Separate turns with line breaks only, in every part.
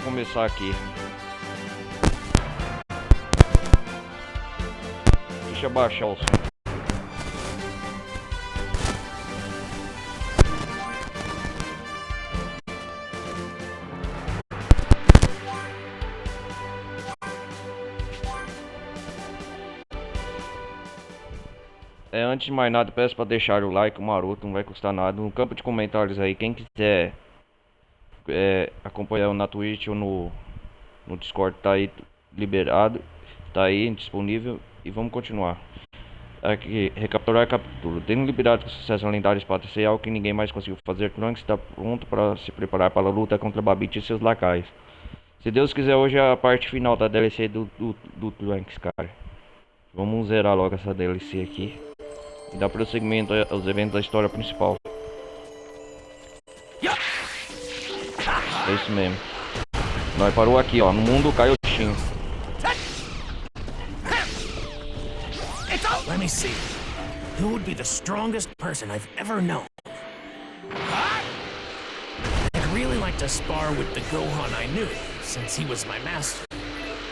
começar aqui. Deixa eu baixar o som. Antes de mais nada, peço para deixar o like maroto, não vai custar nada. No campo de comentários aí, quem quiser acompanhar na Twitch ou no Discord, tá aí liberado, tá aí disponível. E vamos continuar. Aqui, recapturar capítulo. Tendo liberado com sucesso a lendária espada ser algo que ninguém mais conseguiu fazer, Trunks está pronto para se preparar para a luta contra Babidi e seus lacaios. Se Deus quiser, hoje é a parte final da DLC do Trunks, cara. Vamos zerar logo essa DLC aqui e dar prosseguimento aos eventos da história principal. É isso mesmo. Nós parou aqui, ó, no mundo kaioshin.
Let me see. Who would be the strongest person I've ever known? I'd really like to spar with the Gohan I knew, since he was my master.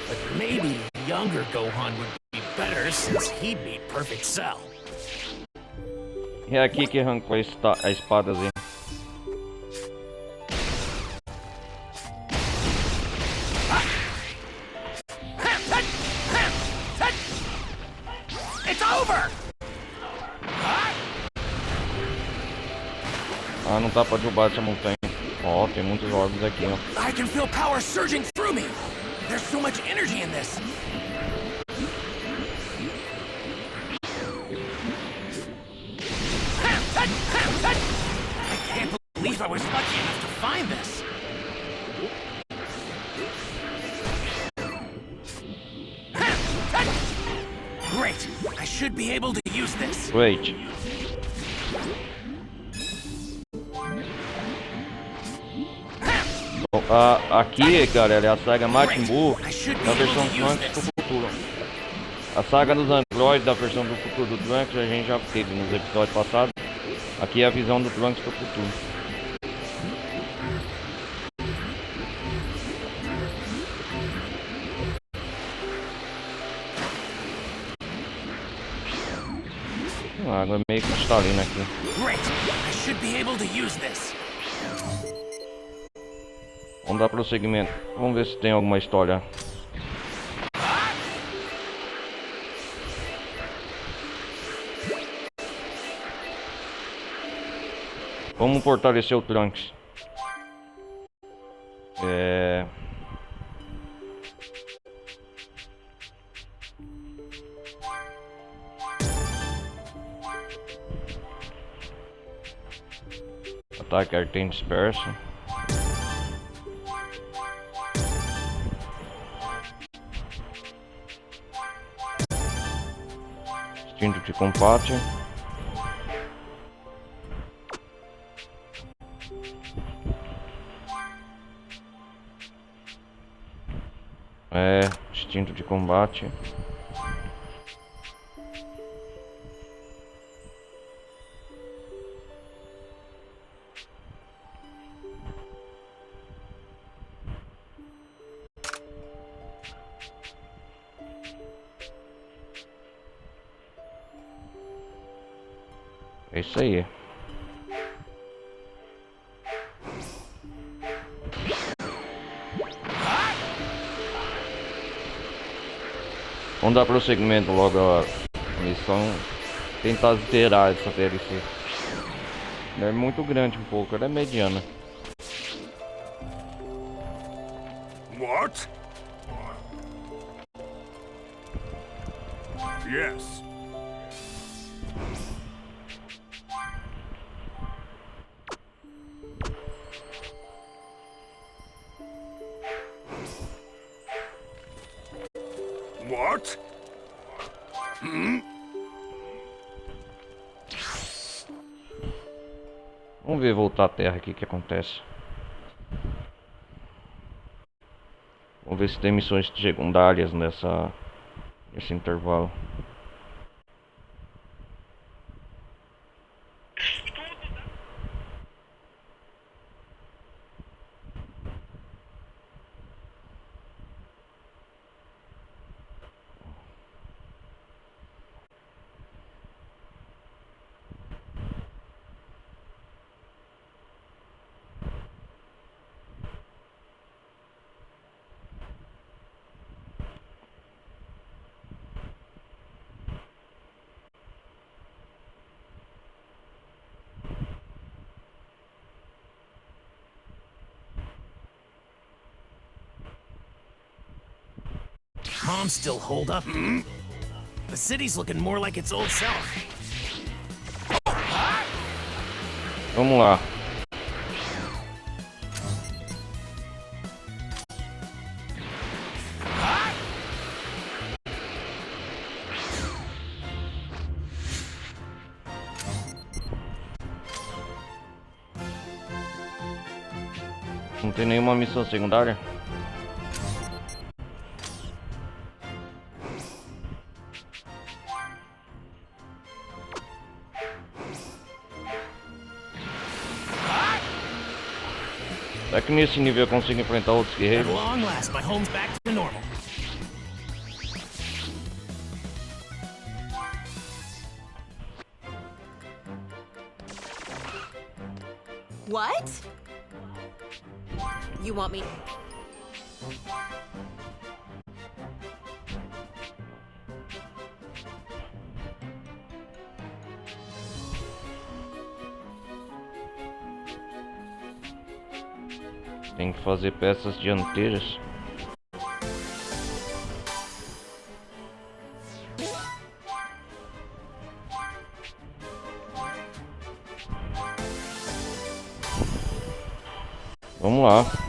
But maybe younger Gohan would be better, since he beat Perfect Cell.
É aqui que arrancou a espadazinha. Ah, não dá pra derrubar essa montanha. Ó, tem muitos órgãos aqui, ó.
I can feel power surging through me. There's so much energy in this. I can't believe I was lucky enough to find this. Great. I should be able to use this.
Wait. Bom, aqui, galera, é a saga Majin Boo da versão Trunks do Futuro. A saga dos androides da versão do futuro do Trunks a gente já teve nos episódios passados. Aqui é a visão do Trunks do futuro. Água meio cristalina aqui. Vamos dar prosseguimento. Vamos ver se tem alguma história. Vamos fortalecer o Trunks. Ataque artem disperso. Instinto de combate. Instinto de combate. É isso aí. Vamos dar prosseguimento logo à missão. Tentar zerar essa DLC. Não é muito grande um pouco, ela é mediana.
What? Yes. What?
Vamos ver voltar à Terra aqui o que acontece. Vamos ver se tem missões secundárias nesse intervalo.
comms still hold up? The city's looking more like its old self.
Vamos lá. Não tem nenhuma missão secundária? Será que nesse nível eu consigo enfrentar outros
At
guerreiros?
long last, my home's back to normal.
What? You want me?
Tem que fazer peças dianteiras. Vamos lá.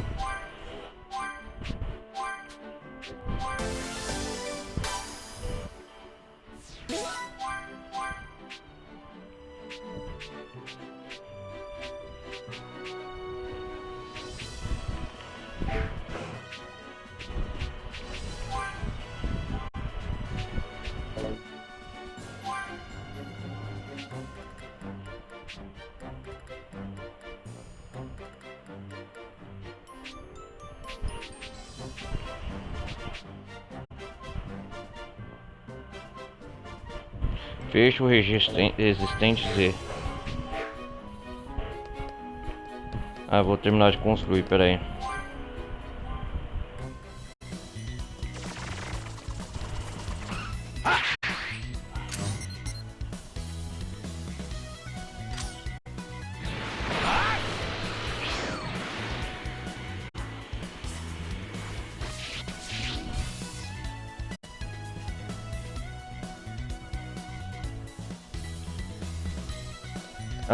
Fecho resistente Z. Ah, vou terminar de construir, pera aí.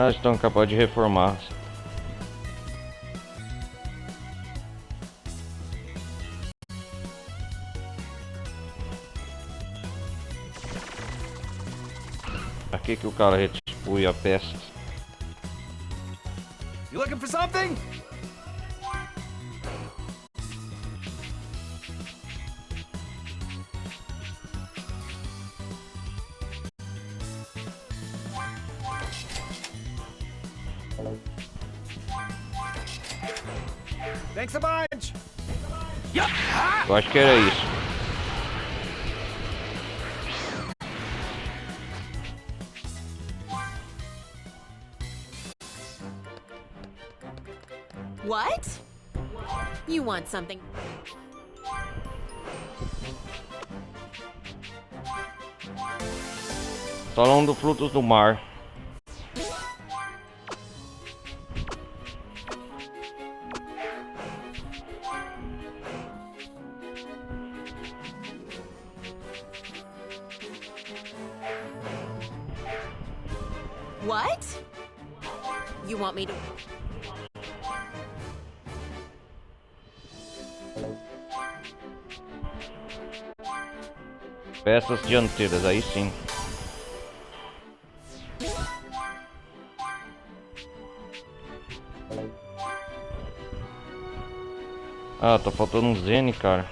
Ah, estão capazes de reformar. Aqui que o cara redistribui a peça.
You looking for something? Thanks a bunch.
Eu acho que era isso.
What? You want something?
Salão dos frutos do mar.
What? You want me to?
Peças dianteiras, aí sim. Ah, tá faltando um Zen, cara.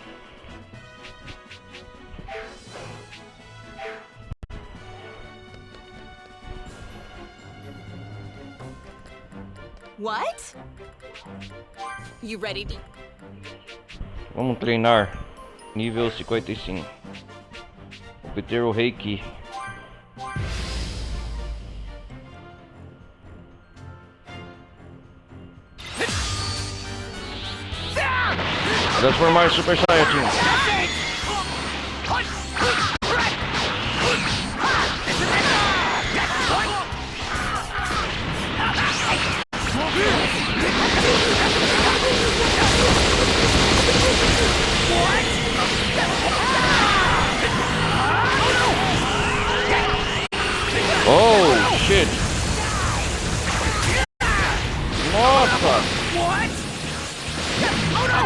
What? You ready to?
Vamos treinar. Nível 55. Obter o Aqui. Transformar Super Saiyajin. shit! Nossa!
What? Oh no!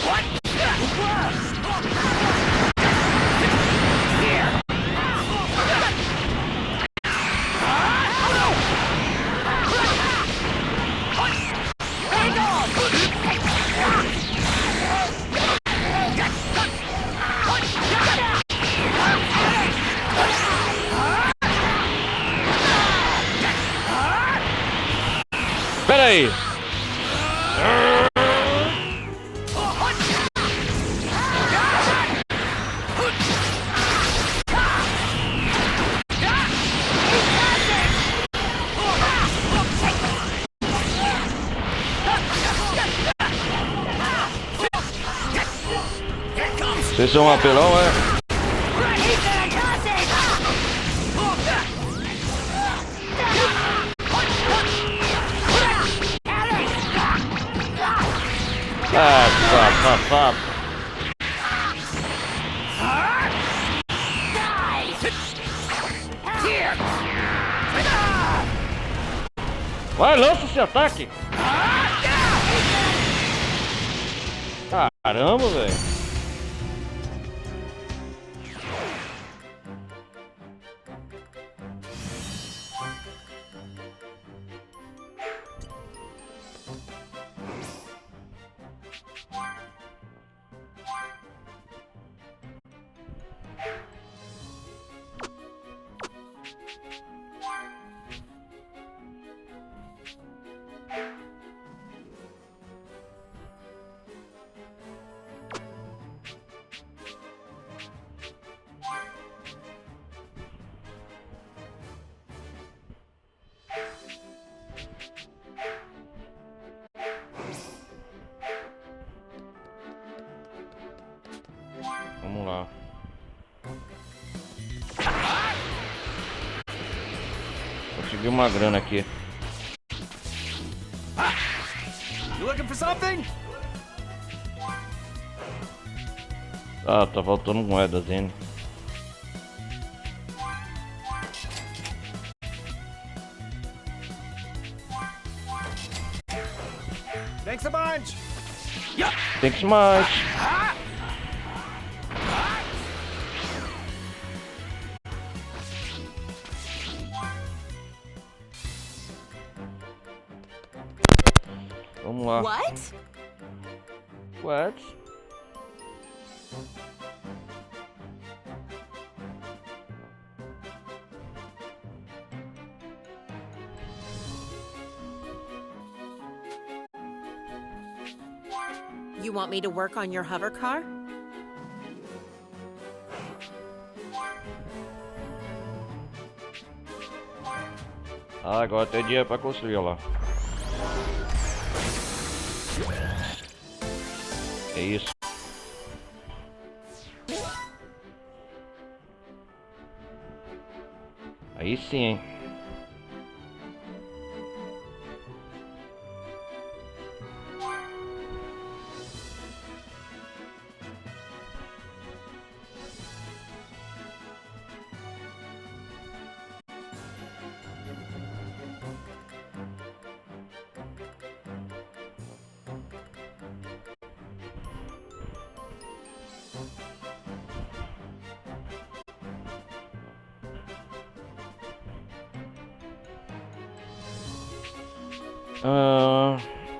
What? Here!
Pera aí! Vocês são um apelão, é? Sapo. Vai, lança esse ataque! Caramba, velho! Vamos lá. Consegui uma grana aqui.
You looking for something?
Ah, tá faltando moedas ainda.
Thanks a bunch.
Thanks much. Vamos lá.
What?
What?
You want me to work on your hover car?
Ah, agora tem dinheiro pra construir, olha lá. É isso. Aí sim, hein?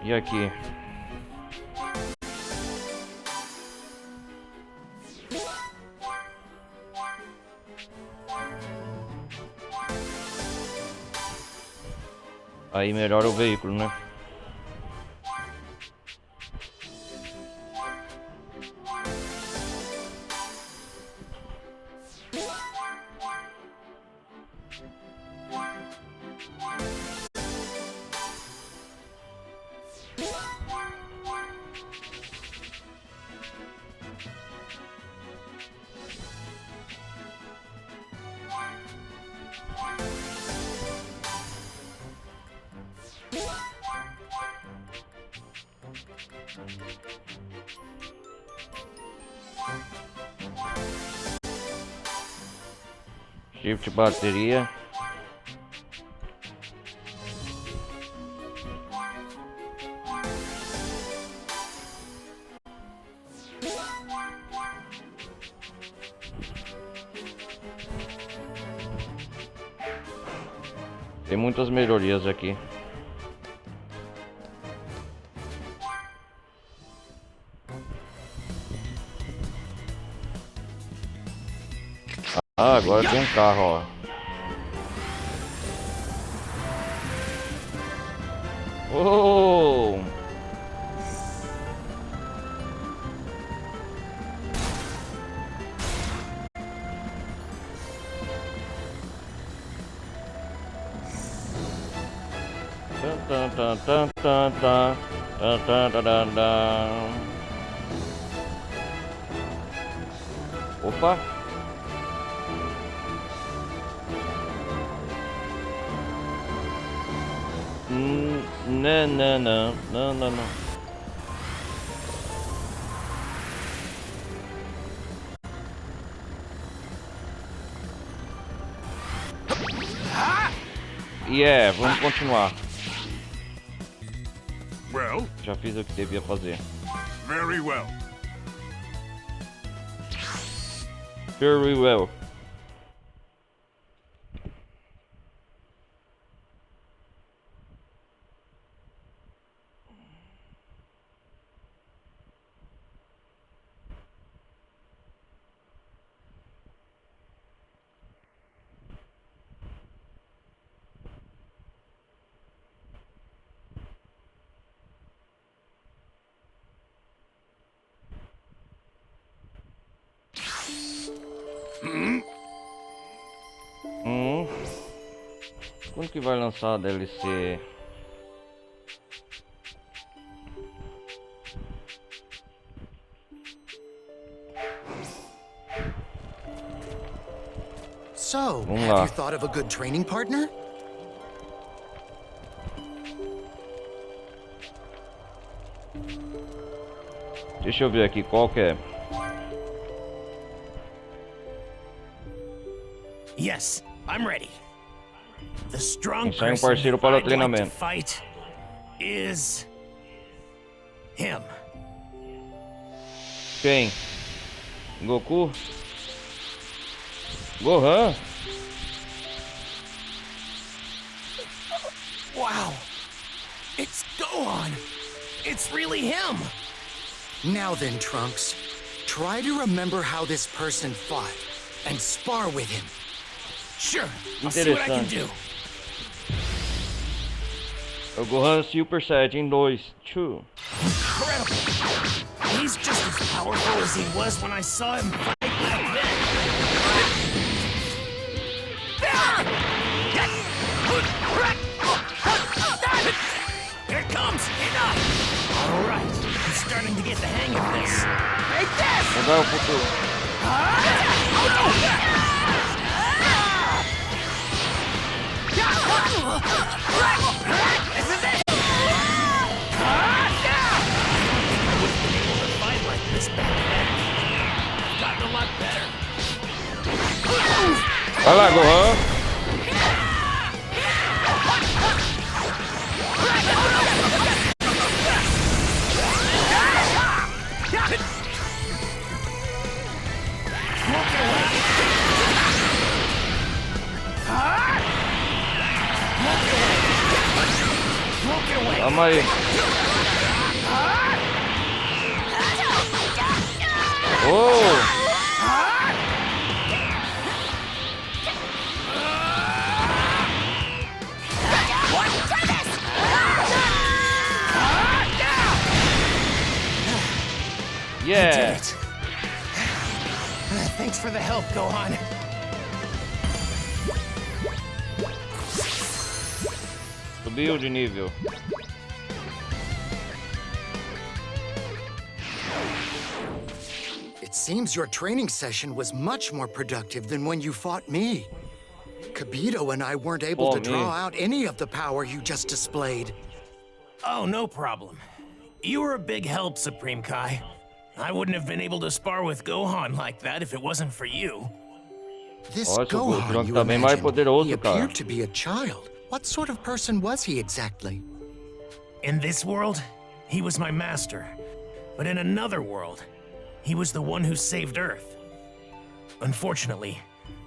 E aqui? Aí melhora o veículo, né? Shift bateria. Tem muitas melhorias aqui. Ah, agora tem um carro, ó. Oh! Tan, tan, tan, tan, tan, tan, tan, tan, tan, tan. Opa! Não, não, não, não, não, não. Yeah, vamos continuar.
Well,
Já fiz o que devia fazer.
very well.
Very well. Quando que vai lançar a DLC?
So,
Vamos
have
lá.
you thought of a good training partner?
Deixa eu ver aqui qual que é.
Yes, I'm ready. The strong
Ensaiar
person
parceiro para
I'd like to
treinamento.
fight is him.
Quem? Goku? Gohan?
Wow, it's Gohan. It's really him.
Now then, Trunks, try to remember how this person fought and spar with him.
Sure, I'll see what I can do.
É o Gohan Super Saiyajin 2.
Incredible. He's just as powerful as he was when I saw him fight back then. Here it comes. Enough. All right, I'm starting to get the hang of this. Take this.
Mudar o futuro.
This is it. I wouldn't been able to fight like this back then. I've gotten a lot better.
Vai lá, Gohan. Calma aí. Oh!
You did
Yeah!
it. Thanks for the help, Gohan.
Subiu de nível.
It seems your training session was much more productive than when you fought me. Kibito and I weren't able to draw out any of the power you just displayed.
Oh, no problem. You were a big help, Supreme Kai. I wouldn't have been able to spar with Gohan like that if it wasn't for you.
This
Nossa, o
Gohan
Trunks
you
tá bem mais
imagined, he
poderoso, cara.
appeared to be a child. What sort of person was he exactly?
In this world, he was my master. But in another world, he was the one who saved Earth. Unfortunately,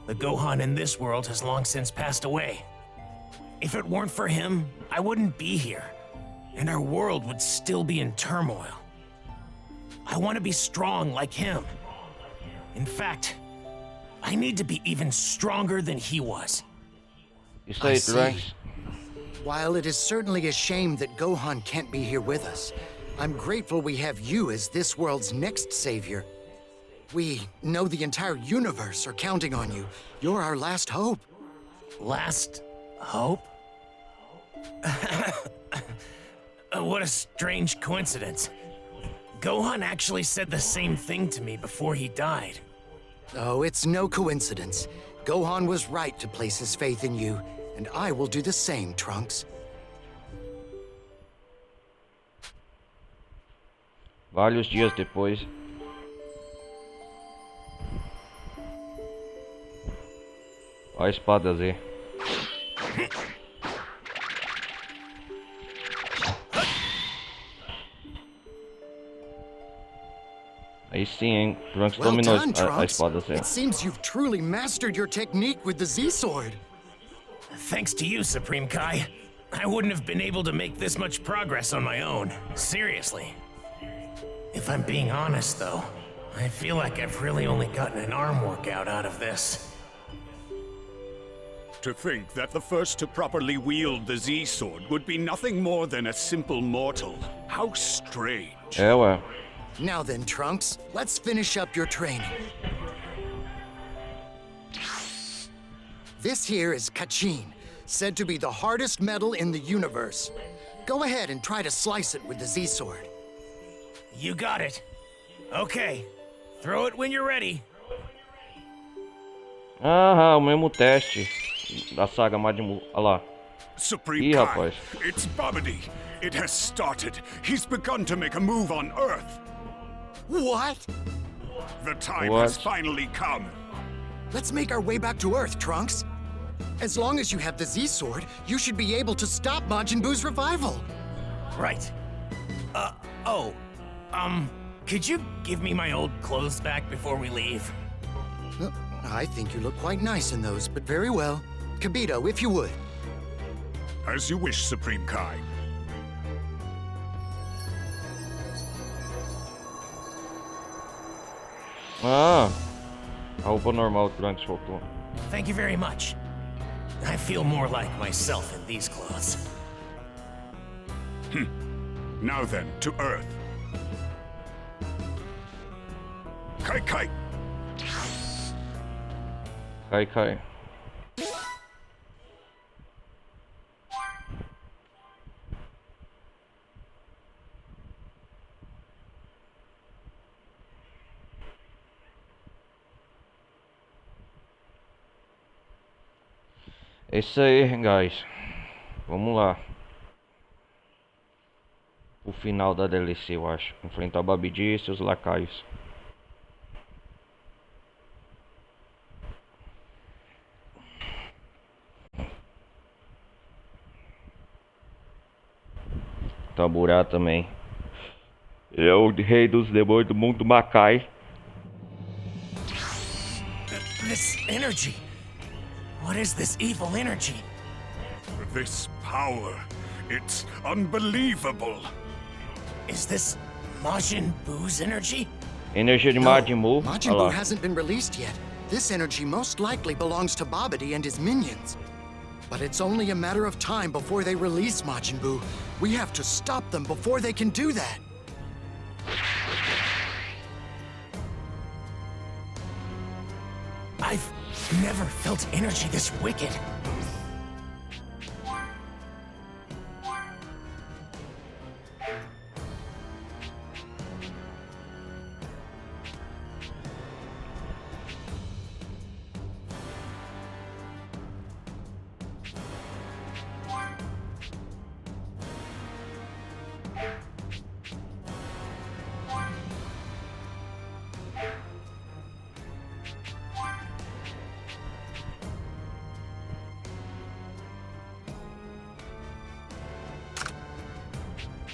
the Gohan in this world has long since passed away. If it weren't for him, I wouldn't be here, and our world would still be in turmoil. I want to be strong like him. In fact, I need to be even stronger than he was.
Isso
I
aí,
see.
Trunks.
While it is certainly a shame that Gohan can't be here with us, I'm grateful we have you as this world's next savior. We know the entire universe are counting on you. You're our last hope.
Last hope? What a strange coincidence. Gohan actually said the same thing to me before he died.
Oh, it's no coincidence. Gohan was right to place his faith in you, and I will do the same, Trunks.
Vários dias depois. Olha a espada Z. Aí sim, hein? Trunks
Well
dominou
done,
a
Trunks.
espada Z.
It seems you've truly mastered your technique with the Z-Sword.
Thanks to you, Supreme Kai. I wouldn't have been able to make this much progress on my own. Seriously. If I'm being honest, though, I feel like I've really only gotten an arm workout out of this.
To think that the first to properly wield the Z-Sword would be nothing more than a simple mortal. How strange.
É, ué.
Now then, Trunks, let's finish up your training. This here is Kachin, said to be the hardest metal in the universe. Go ahead and try to slice it with the Z-Sword.
You got it. Okay. Throw it when you're ready.
Ah, o mesmo teste da saga Majin Boo. Olha lá.
Supreme
Ih,
Kai,
rapaz.
it's Babidi. It has started. He's begun to make a move on Earth.
What?
The time
What?
has finally come.
Let's make our way back to Earth, Trunks. As long as you have the Z-Sword, you should be able to stop Majin Boo's revival.
Right. Could you give me my old clothes back before we leave?
I think you look quite nice in those, but very well. Kibito, if you would.
As you wish, Supreme Kai.
Ah, a roupa normal, Trunks voltou.
Thank you very much. I feel more like myself in these clothes.
Now then, to Earth. Kai Kai.
Cai. É isso aí, guys. Vamos lá. O final da DLC, eu acho. Enfrentar o Babidi e seus lacaios. Taburá também. Ele é o rei dos demônios do mundo makai.
This energy. What is this evil energy?
This power. It's unbelievable.
Is this Majin Boo's energy?
Energia de
No,
Majin Boo.
Majin
Olha
Buu
lá.
hasn't been released yet. This energy most likely belongs to Babidi and his minions. But it's only a matter of time before they release Majin Buu. We have to stop them before they can do that.
I've never felt energy this wicked.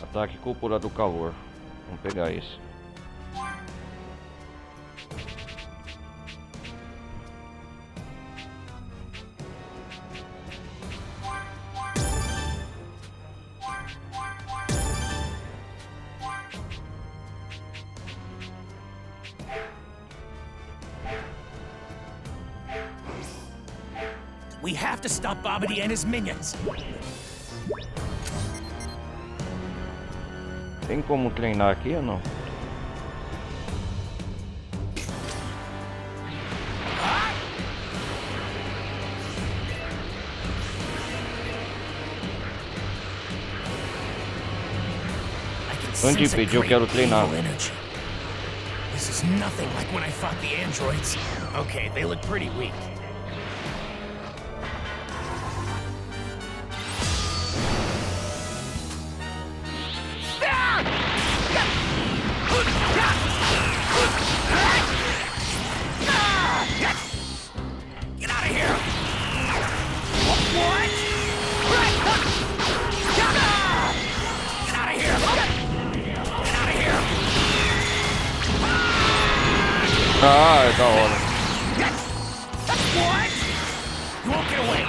Ataque cúpula do calor. Vamos pegar esse.
We have to stop Babidi and his minions.
Tem como treinar aqui ou não? Onde impedir, eu quero treinar.
This is nothing like when I fought the androids. Okay, they look pretty weak. Get out of here! What? Get out of here! Get out of here!
Ah, é da hora.
What? You won't get away!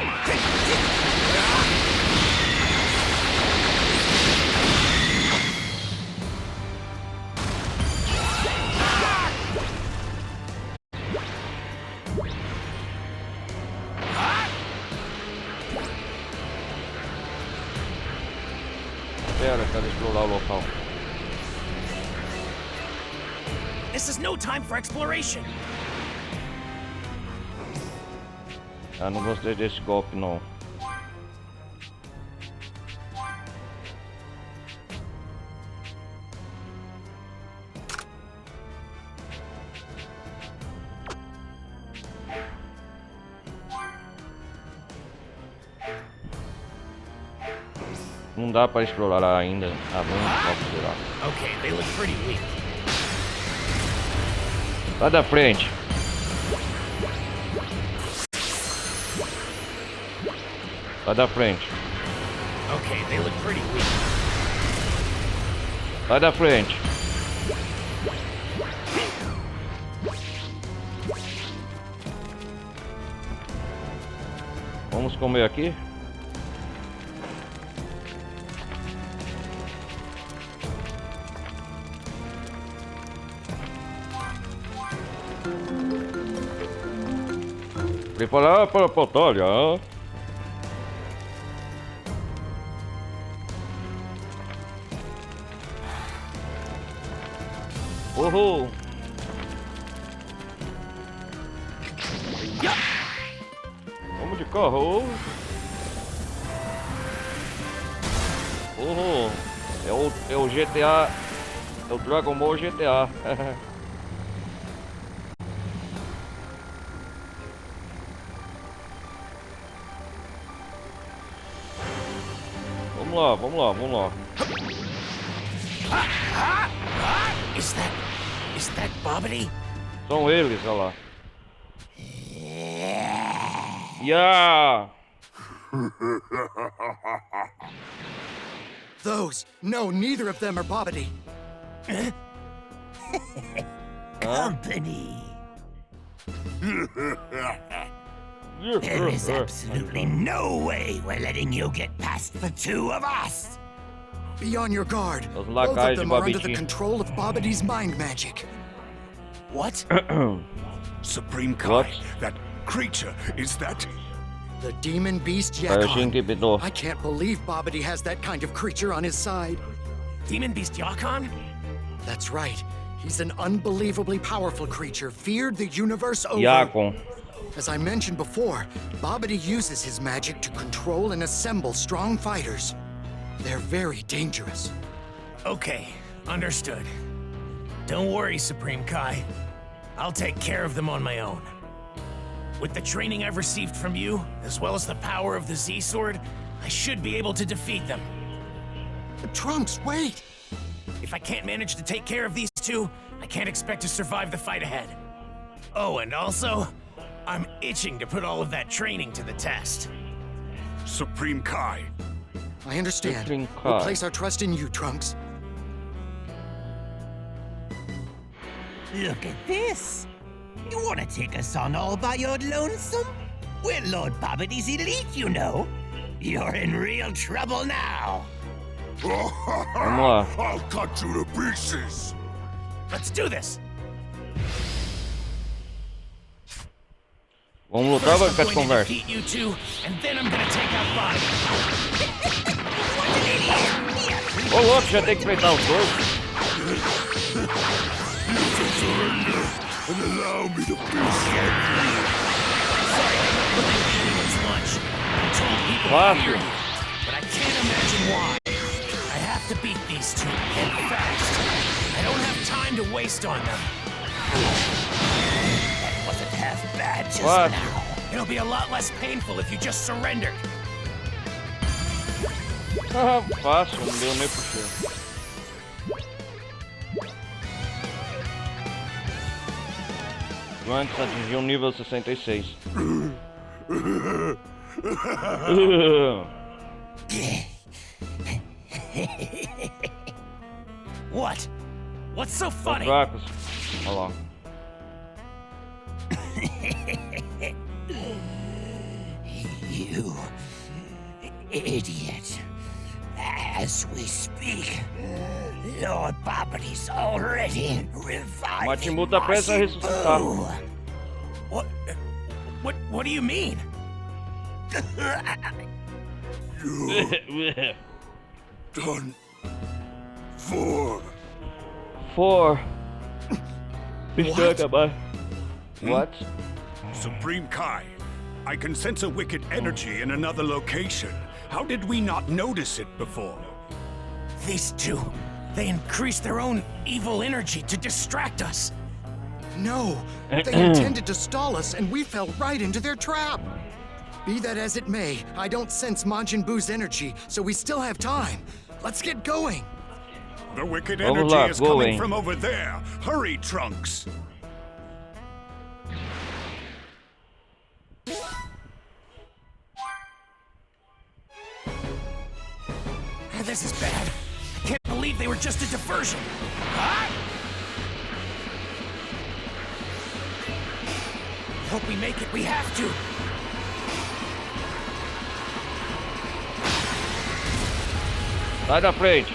Espera, quero explorar o local.
This is no time for exploration.
Ah, não gostei desse golpe não. Não dá para explorar ainda. Ah, vamos explorar.
Okay, they look pretty weak.
Sai da frente. Sai da frente.
Okay, they look pretty weak.
Sai da frente. Vamos comer aqui? Preparar para a batalha. Uhul. Vamos de carro. Uhul. É o GTA. É o Dragon Ball GTA. Vamos lá.
Is that Babidi?
São eles, olha lá. Yeah!
Those. No, neither of them are Babidi.
Company. There is absolutely no way we're letting you get past the two of us.
Be on your guard.
Those
Both
lacais
of
de
them are under the
Babidi.
control of Babidi's mind magic.
What?
Supreme Kai,
What?
that creature, is that...
The demon beast
Kaioshin,
Yakon.
kibito.
I can't believe Babidi has that kind of creature on his side.
Demon Beast Yakon?
That's right. He's an unbelievably powerful creature, feared the universe over.
Yakon.
As I mentioned before, Babidi uses his magic to control and assemble strong fighters. They're very dangerous.
Okay, understood. Don't worry, Supreme Kai. I'll take care of them on my own. With the training I've received from you, as well as the power of the Z-Sword, I should be able to defeat them.
Trunks, wait!
If I can't manage to take care of these two, I can't expect to survive the fight ahead. Oh, and also, I'm itching to put all of that training to the test.
Supreme Kai,
I understand.
Supreme
We'll
Kai.
place our trust in you, Trunks.
Look at this. You want to take us on all by your lonesome? We're Lord Babbity's elite, you know. You're in real trouble now.
Vamos lá.
I'll cut you to pieces.
Let's do this.
Vamos lutar ou vai
First,
ficar
I'm
de
going to
conversa?
defeat you two, and then I'm gonna take out Body.
Ô louco, já tem que enfrentar os dois.
And allow me to be
Sorry, I'm not looking at anyone's lunch. I told people
What?
to fear you, but I can't imagine why. I have to beat these two, and fast. I don't have time to waste on them.
That wasn't half bad just
What?
now.
It'll be a lot less painful if you just surrendered.
Ah, fácil, não deu nem puxar. Antes atingiu o nível 66.
What? What's so
Os
funny?
fracos. Olha lá.
You idiot. As we speak, Lord Babbity's already reviving
Majin Boo tá preso a
Majin
ressuscitar.
Boo.
What do you mean?
done for.
4. Deixa eu acabar. What?
Supreme Kai, I can sense a wicked energy in another location. How did we not notice it before?
These two, they increased their own evil energy to distract us.
No, they intended to stall us, and we fell right into their trap. Be that as it may, I don't sense Majin Boo's energy, so we still have time. Let's get going.
The wicked
Vamos
energy
lá,
is coming
going.
from over there. Hurry, Trunks.
This is bad. I can't believe they were just a diversion. Huh? I hope we make it. We have to.
Sai da frente.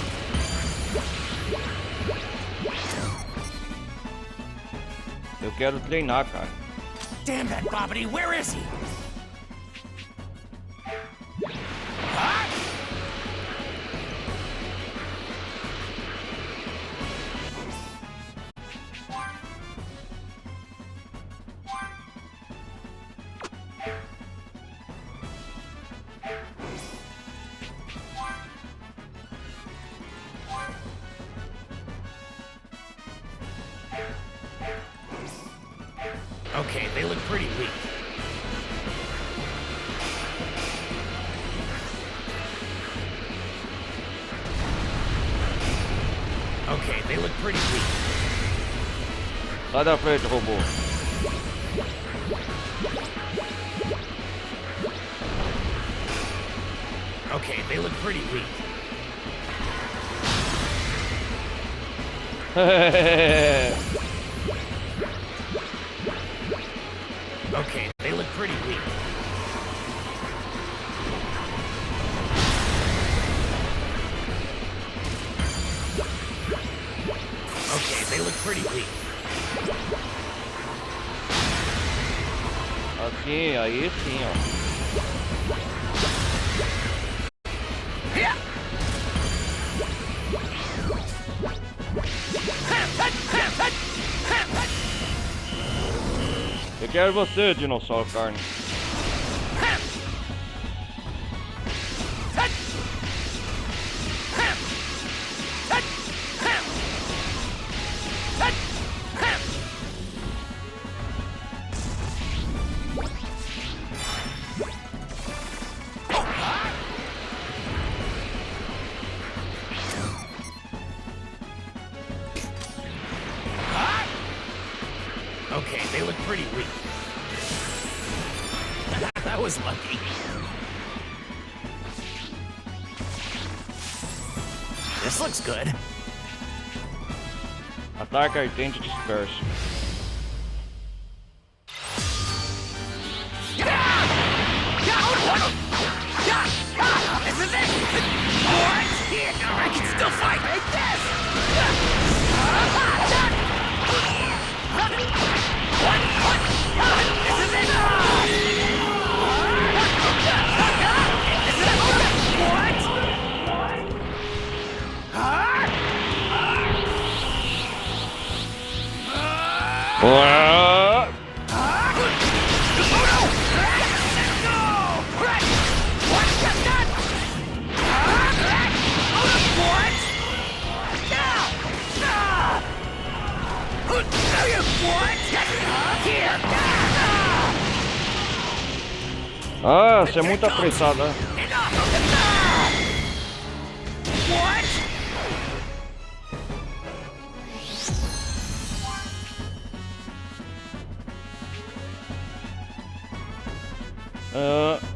Eu quero treinar, cara.
Damn that Bobbity. Where is he? Huh? Okay, they look pretty weak. Okay, they look pretty weak.
Sai da frente, robô.
Okay, they look pretty weak. Okay, they look pretty weak. Okay, they look pretty weak.
Assim, aí sim, ó. Eu quero você, dinossauro carne.
Okay, they look pretty weak. That was lucky. This looks good.
Ataque ardente disperso.
This is it! What? Here, I can still fight! Take this! This is it!
What? Ah, você é muito apressado, né?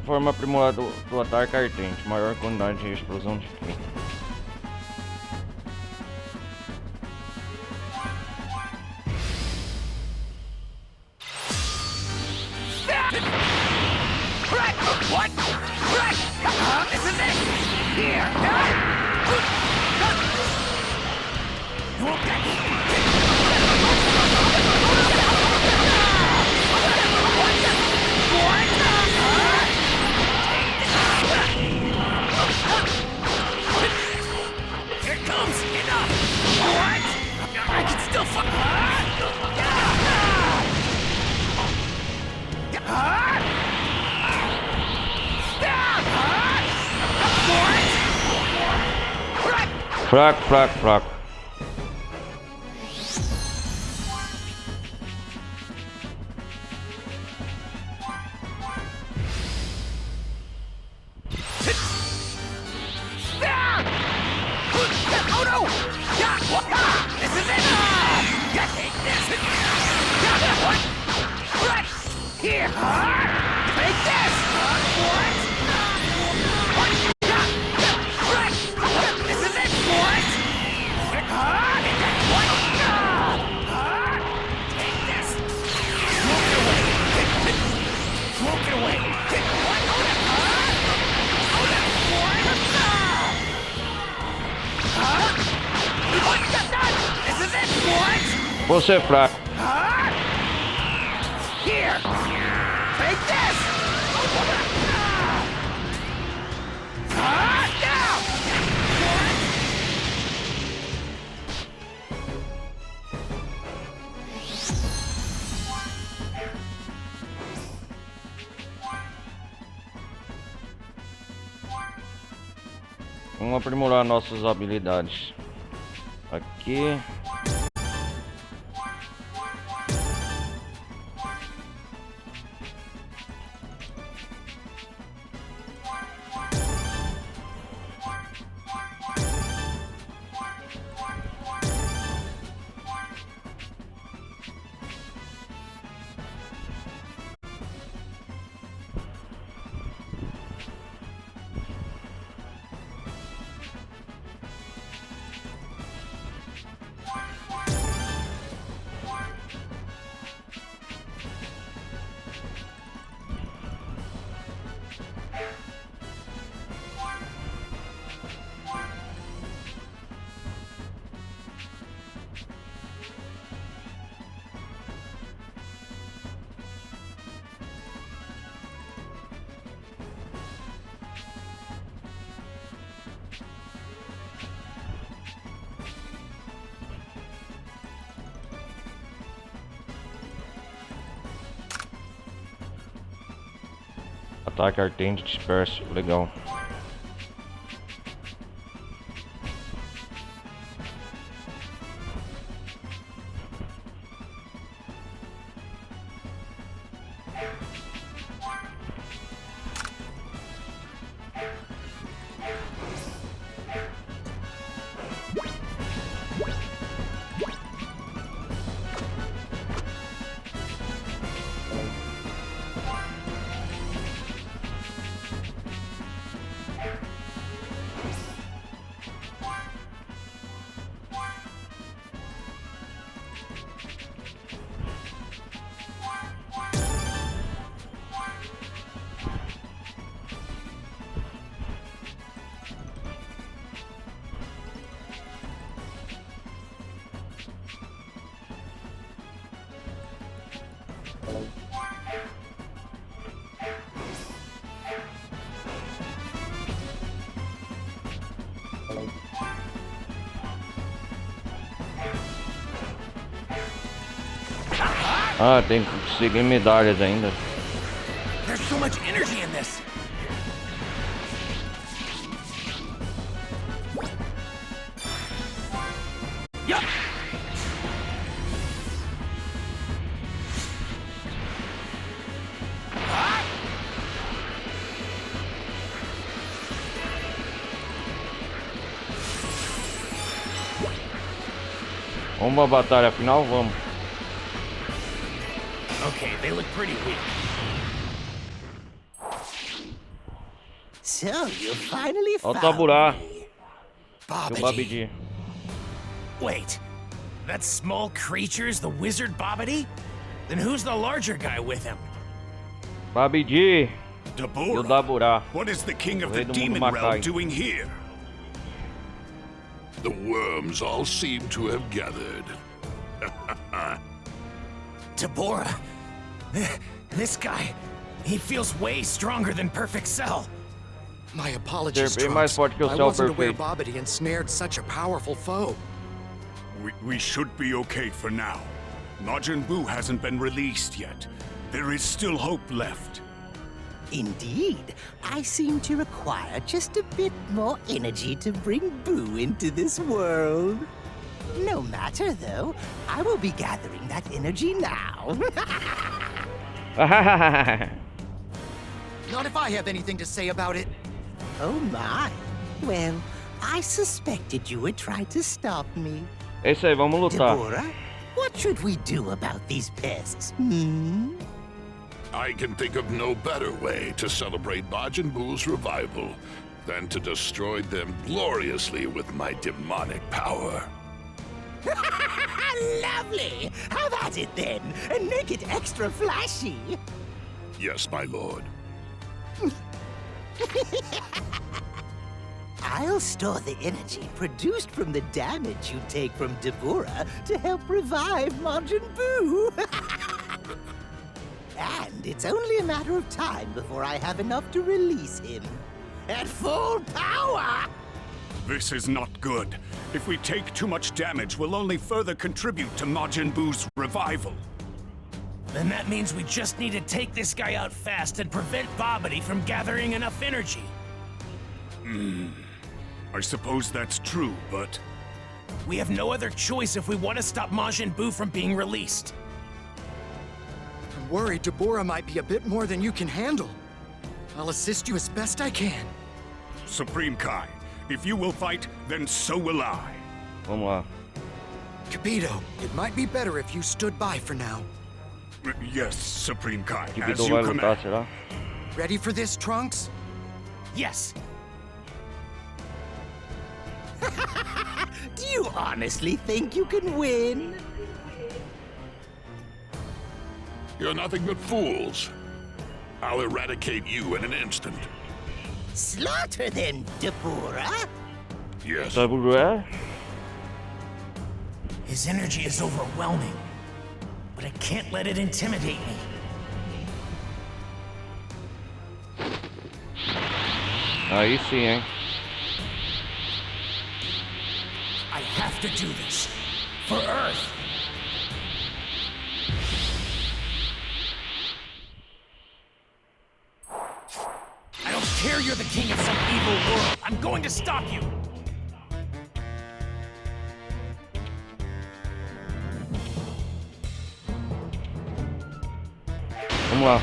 Forma aprimorada do ataque ardente, maior quantidade de explosão de ki.
What? This is it! Here! Here it comes! Enough! What? I can still fight!
Fraco, fraco, fraco.
Oh no! This is it! Take this! What? Here! Take this! What? This is it! What? Take this! Smoke it away! This is it! What?
Você é fraco.
Here! Take this! Now!
Vamos aprimorar nossas habilidades. Aqui. Ataque ardente disperso, legal. Ah, tem que conseguir medalhas ainda.
There's so much energy in this. Yeah.
Vamos pra batalha final? Vamos.
Okay, they look pretty weak.
So you finally
Ó o
found
taburá.
me.
O Babidi.
Wait, that small creature's the wizard Babidi? Then who's the larger guy with him?
Babidi. E o
Deborah,
Daburá.
what is the king of
Rei
the
do mundo
demon realm
makai.
doing here?
The worms all seem to have gathered.
Deborah, this guy, he feels way stronger than Perfect Cell.
My apologies,
They're bem mais
Trunks.
forte que o
I
Cell
wasn't aware
Perfeito.
Babidi ensnared such a powerful foe.
We should be okay for now. Majin Boo hasn't been released yet. There is still hope left.
Indeed, I seem to require just a bit more energy to bring Boo into this world. No matter, though, I will be gathering that energy now.
Not if I have anything to say about it.
Oh my. Well, I suspected you would try to stop me.
É isso aí, vamos lutar.
Deborah, what should we do about these pests,
I can think of no better way to celebrate Majin Boo's revival than to destroy them gloriously with my demonic power.
Lovely! Have at it then, and make it extra flashy.
Yes, my lord.
I'll store the energy produced from the damage you take from Deborah to help revive Majin Boo. And it's only a matter of time before I have enough to release him. At full power!
This is not good. If we take too much damage, we'll only further contribute to Majin Boo's revival.
Then that means we just need to take this guy out fast and prevent Babidi from gathering enough energy.
I suppose that's true, but
We have no other choice if we want to stop Majin Boo from being released.
I'm worried Deborah might be a bit more than you can handle. I'll assist you as best I can.
Supreme Kai, if you will fight, then so will I.
Vamos lá.
Kibito, it might be better if you stood by for now.
Yes, Supreme Kai, as
Kibito
you
vai lutar,
command.
será?
Ready for this, Trunks?
Yes.
Do you honestly think you can win?
You're nothing but fools. I'll eradicate you in an instant.
Slaughter them, Deborah!
Yes.
Sabe o que é?
His energy is overwhelming, but I can't let it intimidate me.
Aí sim, hein?
I have to do this. For Earth. I don't care you're the king of some evil world. I'm going to stop you.
Vamos lá.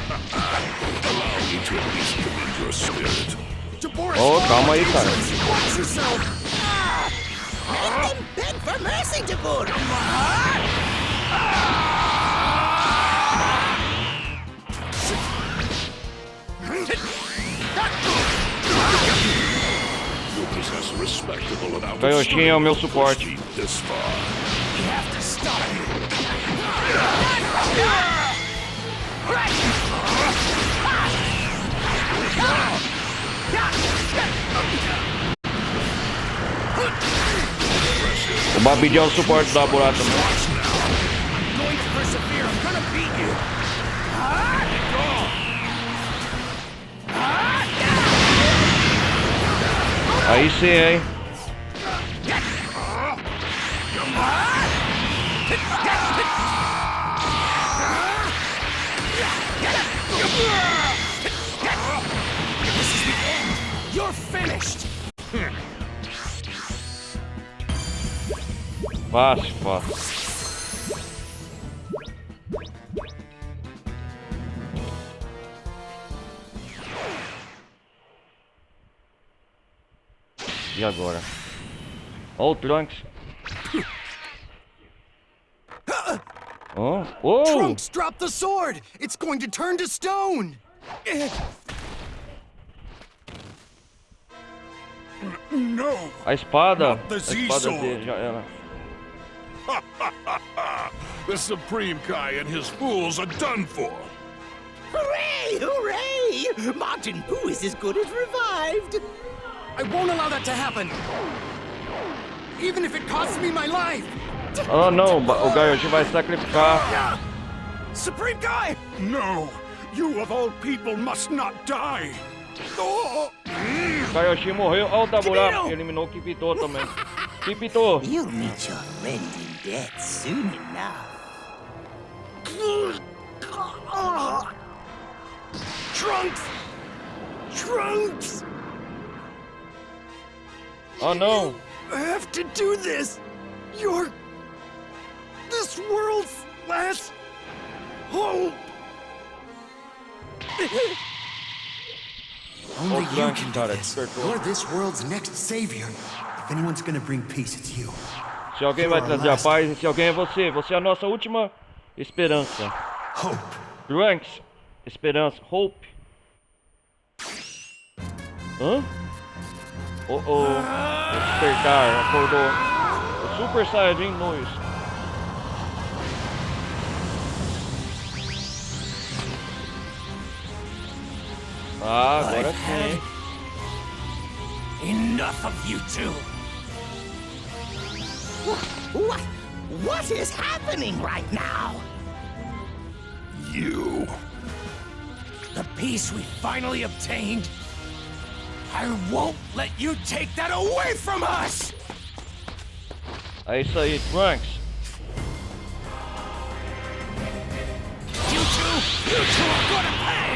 Allow me to at least commend your spirit.
Oh, calma aí, cara.
Watch yourself! Make them beg for mercy, Deborah!
You possess a respectable amount of
Kaioshin é o meu
strength
suporte.
to achieve this far.
We have to stop you.
O Babidi é o suporte da Burá também.
I'm going to persevere. I'm gonna beat you.
Aí sim, hein? Fácil, fácil. E agora? Ó o Trunks. Oh, oh!
Trunks, drop the sword! It's going to turn to stone!
No!
A espada!
Not the
A espada
Z-sword.
dele já era.
The Supreme Kai and his fools are done for.
Hooray! Hooray! Majin Boo is as good as revived.
I won't allow that to happen! Even if it costs me my life!
Oh não, o Kaioshin vai sacrificar.
Supreme Kai!
No! You of all people must not die! Oh!
O Kaioshin morreu. Ó o Tabura, que eliminou o Kibito também. Kibito!
You'll meet your friend in death soon enough.
Trunks! Trunks!
Oh não!
I have to do this! You're... this world's last hope! Only
Oh,
you
Trunks,
can do
cara,
this.
despertou.
You're this world's next savior. If anyone's gonna bring peace, it's you.
Se alguém vai trazer a paz, se alguém é você. Você é a nossa última esperança.
Hope.
Trunks, esperança, hope. Hã? Oh oh. Despertar, acordou. O Super Saiyajin 2. Ah, agora sim.
Enough of you two!
What? What is happening right now?
You.
The peace we finally obtained. I won't let you take that away from us!
É isso aí, Trunks.
You two are gonna pay!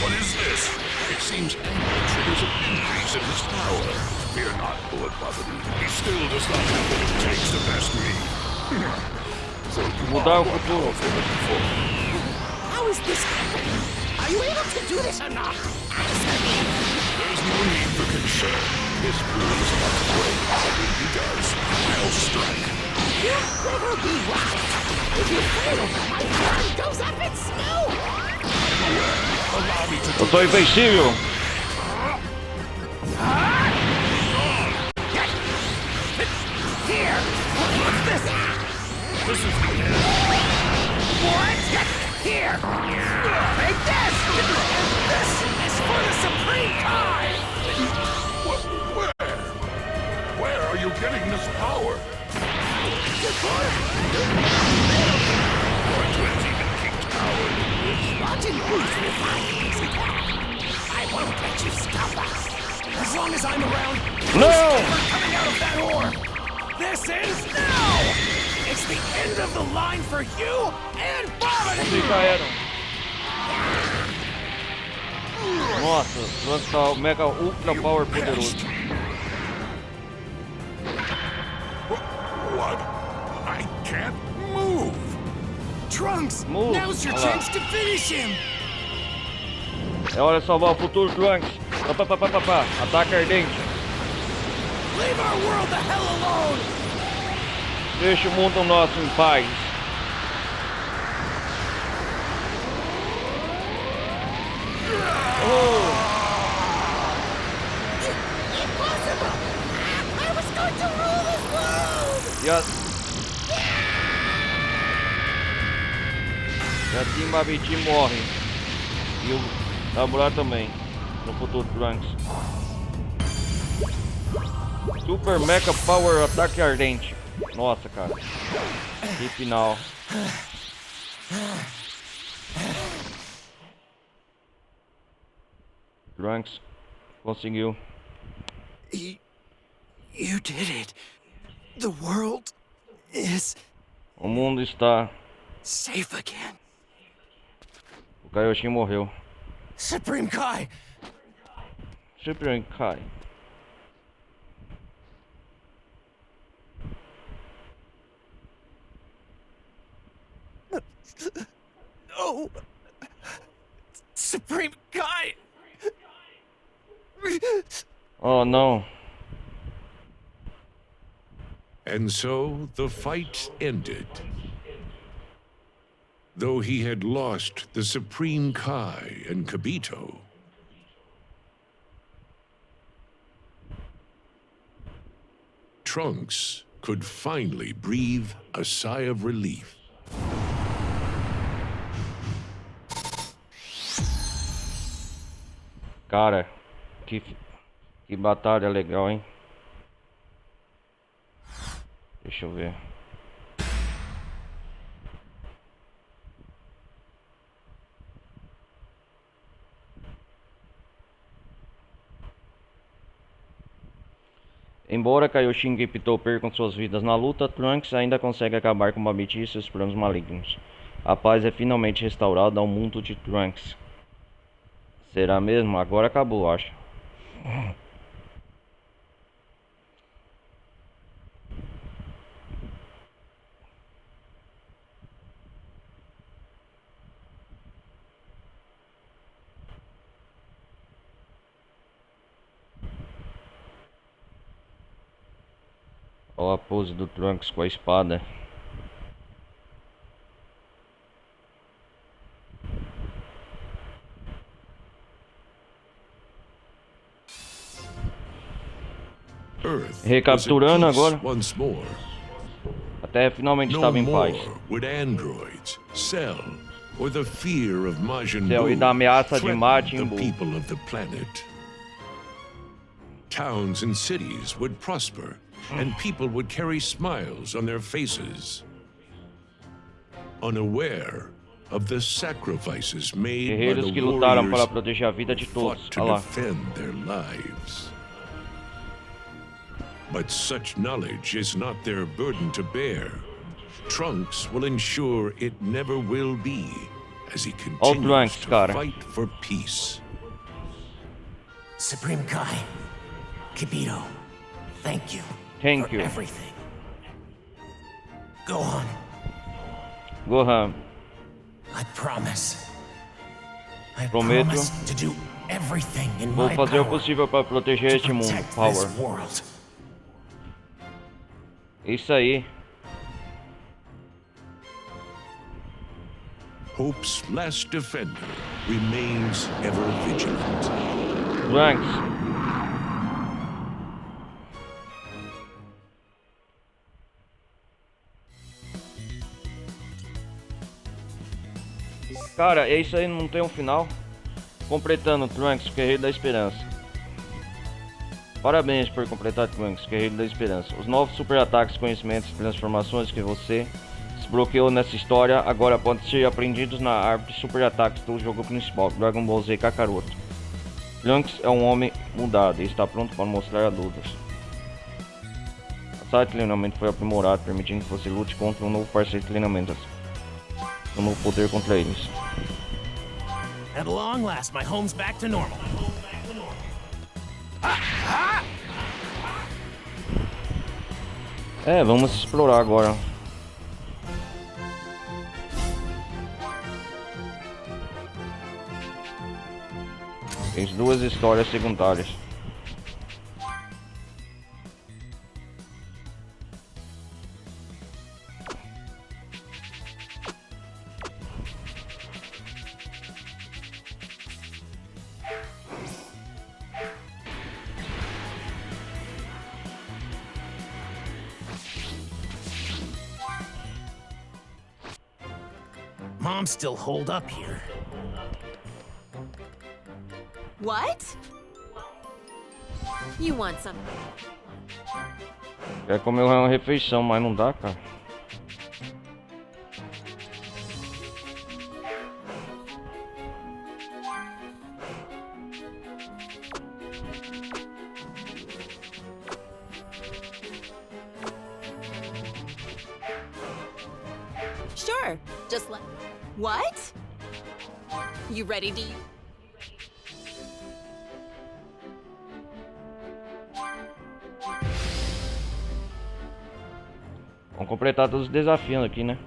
What is this? It seems anger triggers an increase in his power. Fear not, Lord Poverty. He still does not have what it takes to best me. So you
Mudar o
are more
futuro.
powerful than before.
How is this happening? Are you able to do this or not? Answer me!
There's no need for concern. His fool is about to break. When he does, I'll strike.
You better be right. If you fail, my blood goes up in smoke.
I'm aware. Allow me to
Eu tô invencível.
Here! What's this?
This is the end.
What? Here! Take this! This is for the Supreme Kai!
Where? Where are you getting this power? Going to a demon king's power.
Majin Boo's reviving. I won't let you stop us.
As long as I'm around,
No!
we're coming out of that orb! This ends now! It's the end of the line for you and Bobbity!
Eles já eram. Nossa, o Trunks tá o mega ultra power poderoso.
What? I can't move.
Trunks!
Move.
Now's your
Olha lá.
chance to finish him!
É hora de salvar o futuro, Trunks. Pá. Ataque ardente.
Leave our world the hell alone!
Deixa o mundo nosso em paz. Oh,
Impossible! I was going to rule this world!
e assim Babidi morre. E o Tabura também. No futuro, Trunks. Super Mecha Power Ataque Ardente. Nossa, cara. Que final. Trunks conseguiu.
You did it. The world is
O mundo está.
safe again.
O Kaioshin morreu.
Supreme Kai!
Supreme Kai.
No! Supreme Kai!
Oh não.
And so the fight ended. Though he had lost the Supreme Kai and Kibito, Trunks could finally breathe a sigh of relief.
Cara, que batalha legal, hein? Deixa eu ver. Embora Kaioshin e Kibito percam suas vidas na luta, Trunks ainda consegue acabar com Babidi e seus planos malignos. A paz é finalmente restaurada ao mundo de Trunks. Será mesmo? Agora acabou, acho. Olha a pose do Trunks com a espada. Recapturando agora. A Terra finalmente estava em paz. Céu e da ameaça de Majin Boo.
Towns and cities would prosper, and people would carry smiles on their faces, unaware of the sacrifices made by
Guerreiros
the
que lutaram para
warriors
proteger a vida de todos.
fought to
Olha lá.
defend their lives. But such knowledge is not their burden to bear. Trunks will ensure it never will be, as he continues
Trunks,
to
cara.
fight for peace.
Supreme Kai, Kibito, thank you
Thank
for
you.
everything. Gohan,
Gohan,
I promise. I
Prometo.
promise to do everything in
vou
my
fazer o
power
possível para proteger
to
este mundo.
protect
Power.
this world.
Isso aí.
Hope's last defender remains ever vigilant.
Trunks. Cara, é isso aí, não tem um final. Completando Trunks, Guerreiro da Esperança. Parabéns por completar Trunks, Guerreiro da Esperança. Os novos super ataques, conhecimentos e transformações que você desbloqueou nessa história agora podem ser aprendidos na árvore de super ataques do jogo principal, Dragon Ball Z Kakaroto. Trunks é um homem mudado e está pronto para mostrar a todos. A sala de treinamento foi aprimorada, permitindo que você lute contra um novo parceiro de treinamento. Um novo poder contra eles.
At long last, my home's back to normal.
É, vamos explorar agora. Tem duas histórias secundárias.
Mom's still holed up here.
What? You want some?
Quer comer uma refeição, mas não dá, cara.
Sure. Just let. What? You ready to?
Vamos completar todos os desafios aqui, né?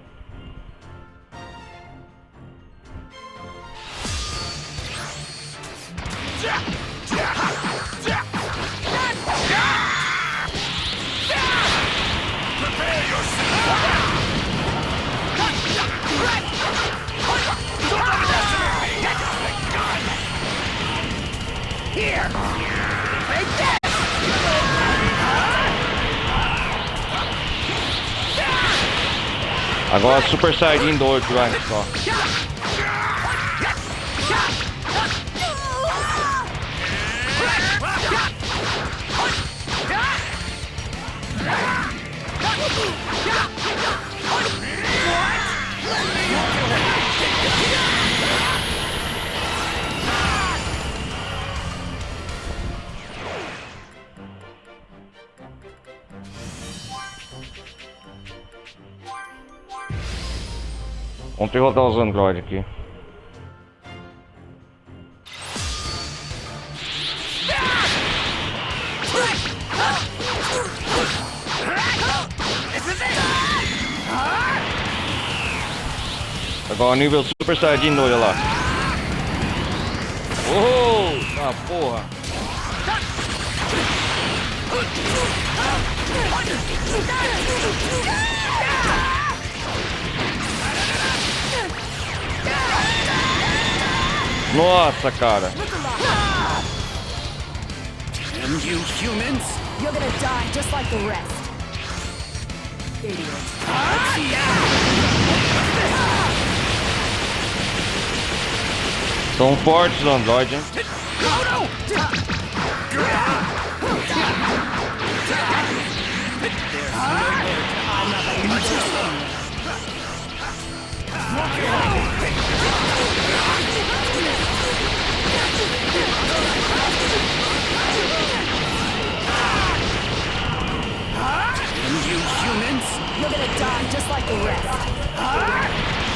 Agora Super Saiyajin 2, vai, só. Vamos derrotar os androides aqui. Agora nível Super Saiyajin 2, olha lá. Oh, tá porra. Nossa, cara.
And you humans?
You're gonna die just like the rest. Idiots.
São fortes os androides, hein?
And you humans?
You're gonna die just like the rest.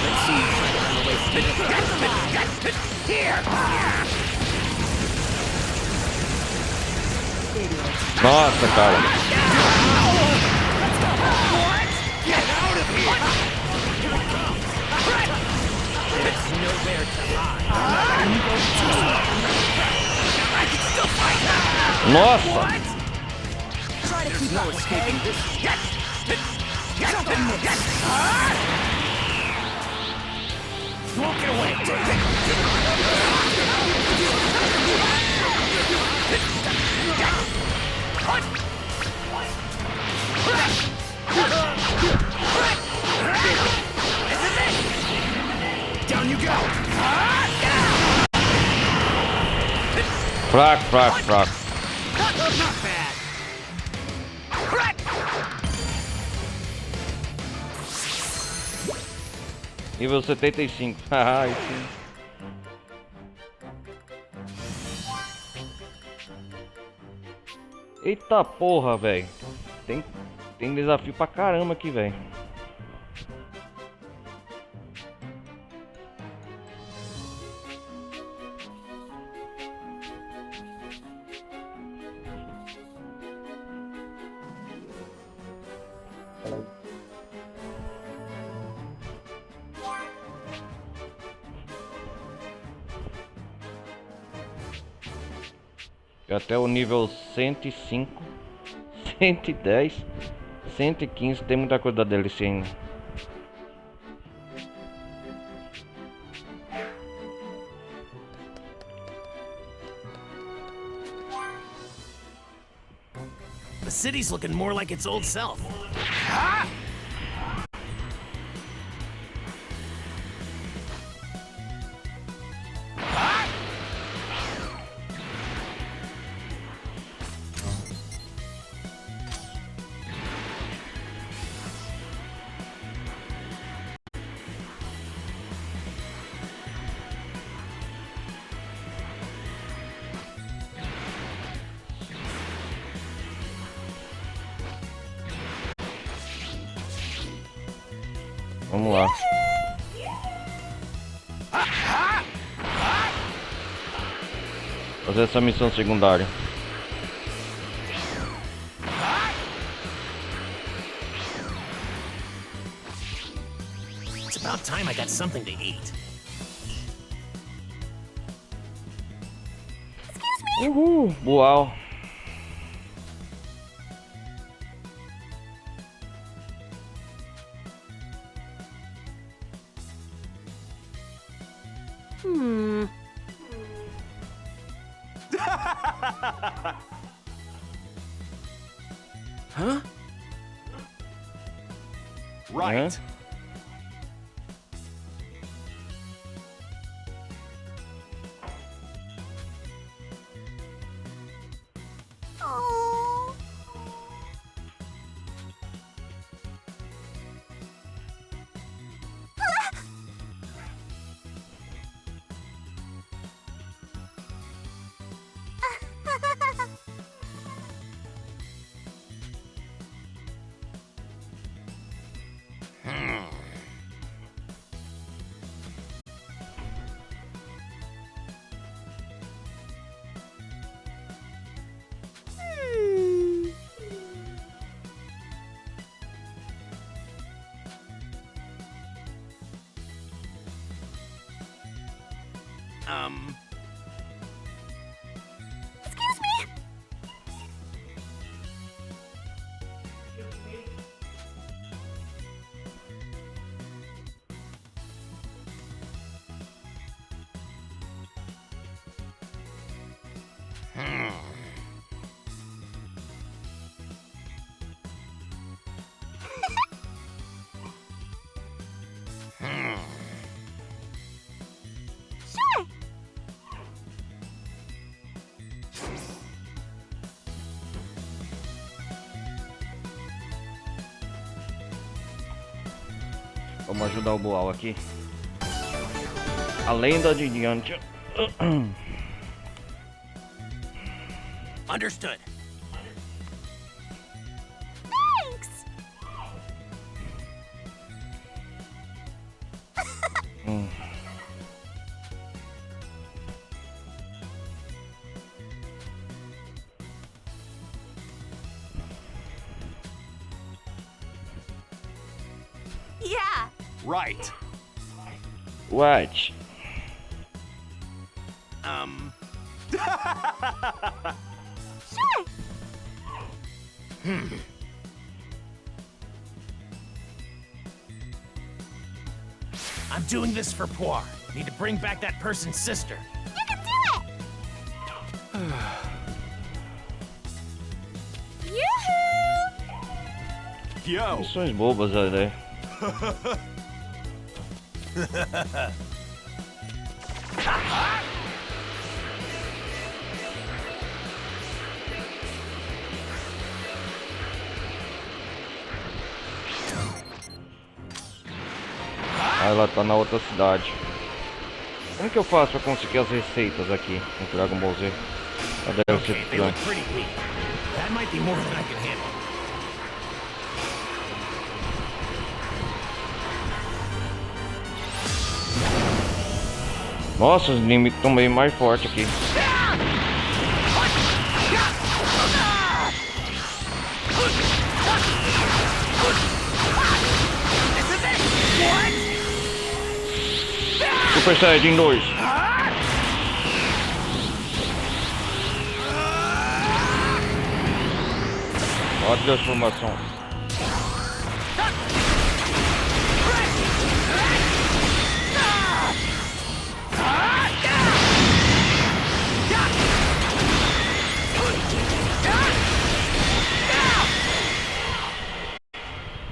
Let's see if I run away from it. Here!
Nossa, cara.
Get out of here! There's nowhere to hide. I can still fight!
Nossa!
Try to keep
No
up,
escaping
okay?
this.
Won't get away.
Down you go!
Fraco, fraco, fraco.
Not bad!
Nível 75. Haha, sim. Eita porra, velho. Tem desafio pra caramba aqui, velho. Até o nível 105, 110, 115, tem muita coisa da DLC ainda.
The city's looking more like its old self.
Vamos lá. Fazer essa missão secundária.
It's about time I got something to eat.
Uhul, uau.
Right.
Sure.
Vamos ajudar o Boal aqui. A lenda de diante.
Understood.
Thanks. Yeah.
Right.
What?
Sure.
I'm doing this for Poir. Need to bring back that person's sister.
You can do it. Yoo-hoo!
Yo.
Missões bobas, né? Ah, ela tá na outra cidade. Como que eu faço pra conseguir as receitas aqui no Dragon Ball Z? Deve ser
Okay, they look pretty weak. That might be more than I can handle.
Nossa, os inimigos estão bem mais fortes aqui. Super Saiyajin 2. Olha a transformação.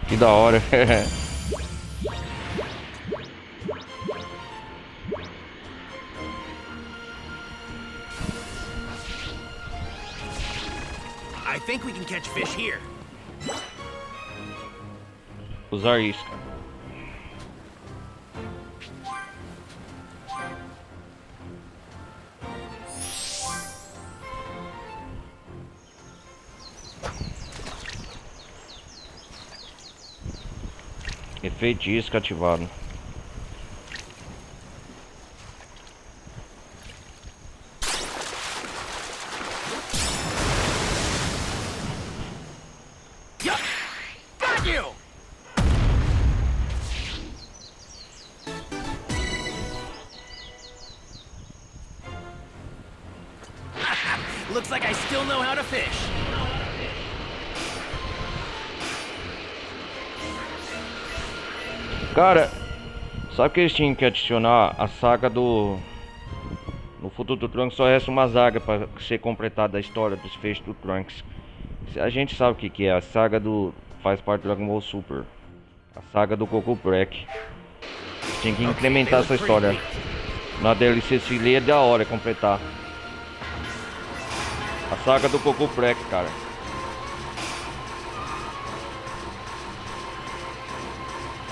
Que da hora.
I think we can catch fish here.
Usar isca. Efeito de isca ativado.
Got you! Looks like I still know how to fish.
Cara, sabe que eles tinham que adicionar a saga do... No Futuro do Trunks só resta uma saga para ser completada a história dos fechos do Trunks. A gente sabe o que é, a saga do... Faz parte do Dragon Ball Super. A saga do Goku Black. Tinha que implementar essa história. Na DLC seria da hora completar. A saga do Goku Black, cara.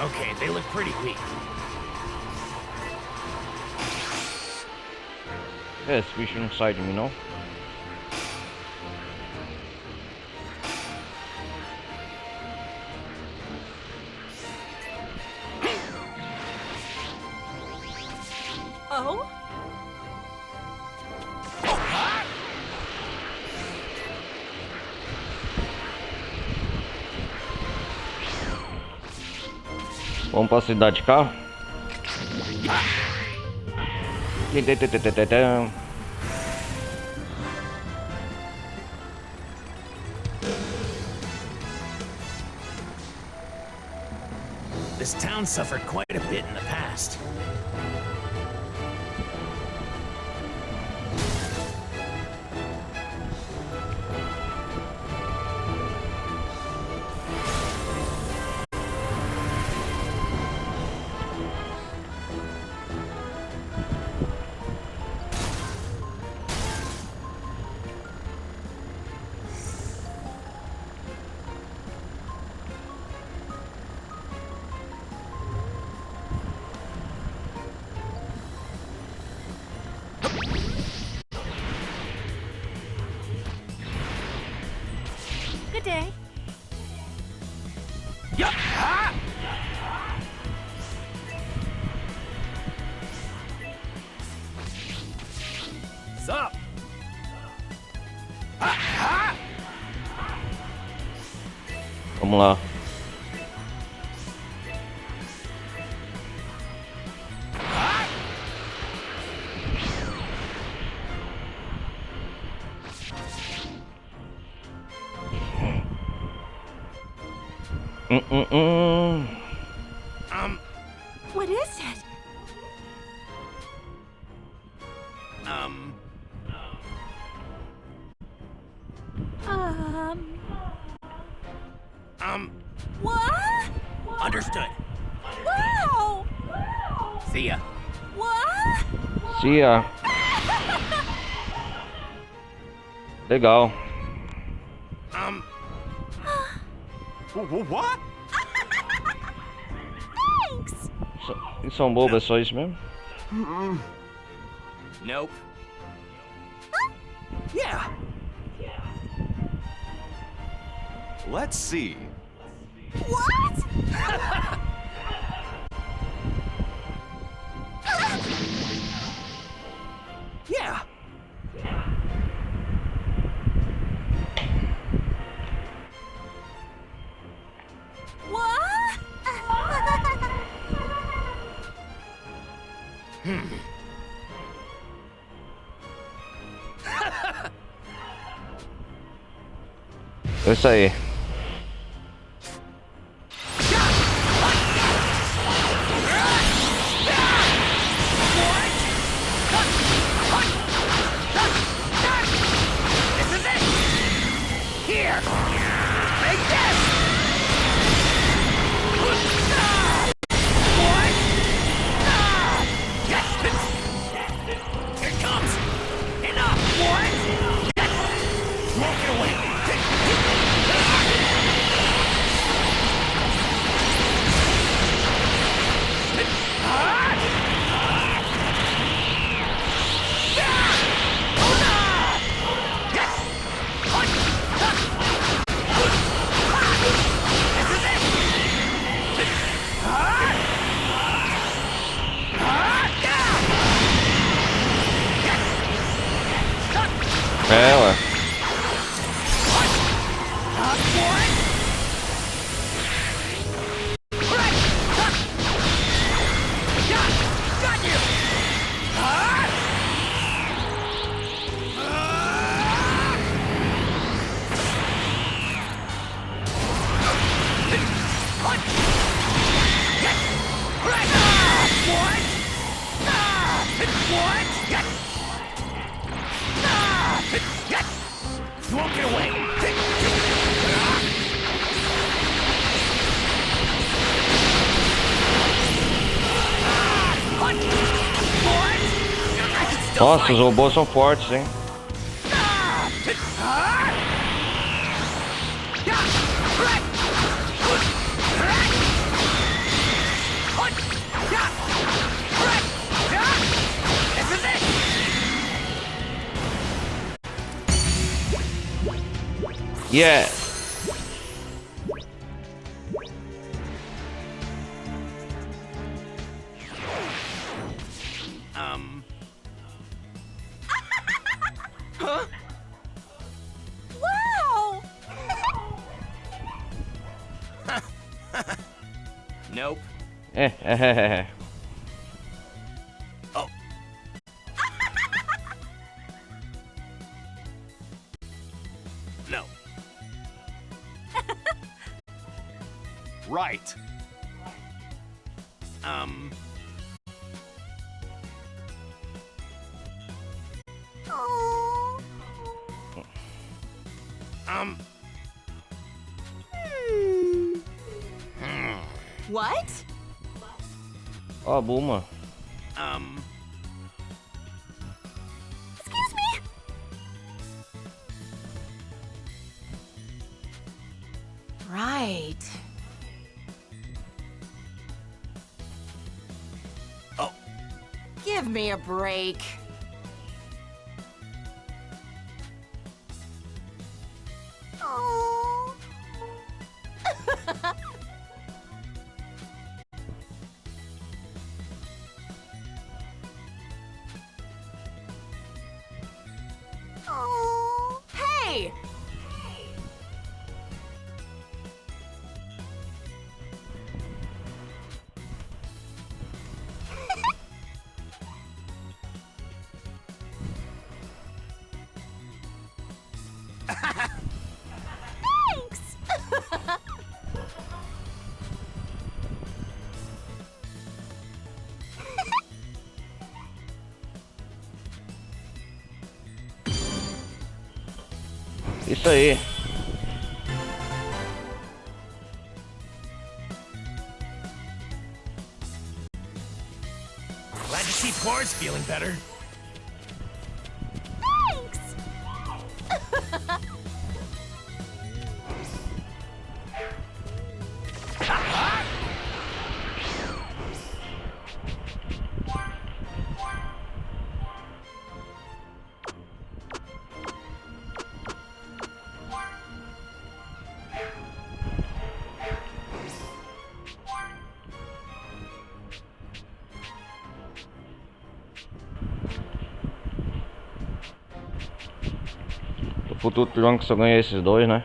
Okay, they look pretty weak.
Esse bicho não sai de mim, não?
Oh?
Vamos pra cidade de carro?
This town suffered quite a bit in the past.
Good day.
Yeah. Ah! Sup? Ha! Ha!
Vamos lá.
What is it?
Um,
What?
understood.
Wow!
See ya.
What?
See ya. Legal.
What?
Thanks!
Eles são bobos, é só isso mesmo?
Nope.
Yeah. Let's see.
What?
Yeah.
What?
É isso aí. É, ué.
You won't get away.
Nossa, os robôs são fortes, hein? Yeah.
Huh?
Wow!
Nope. Oh. No.
Right.
Oh. What?
Ó, a Bulma.
Excuse me? Right.
Oh.
Give me a break.
Oh.
Isso aí.
Glad to see Poir's feeling better.
Thanks!
O Futuro Trunks só ganha esses dois, né?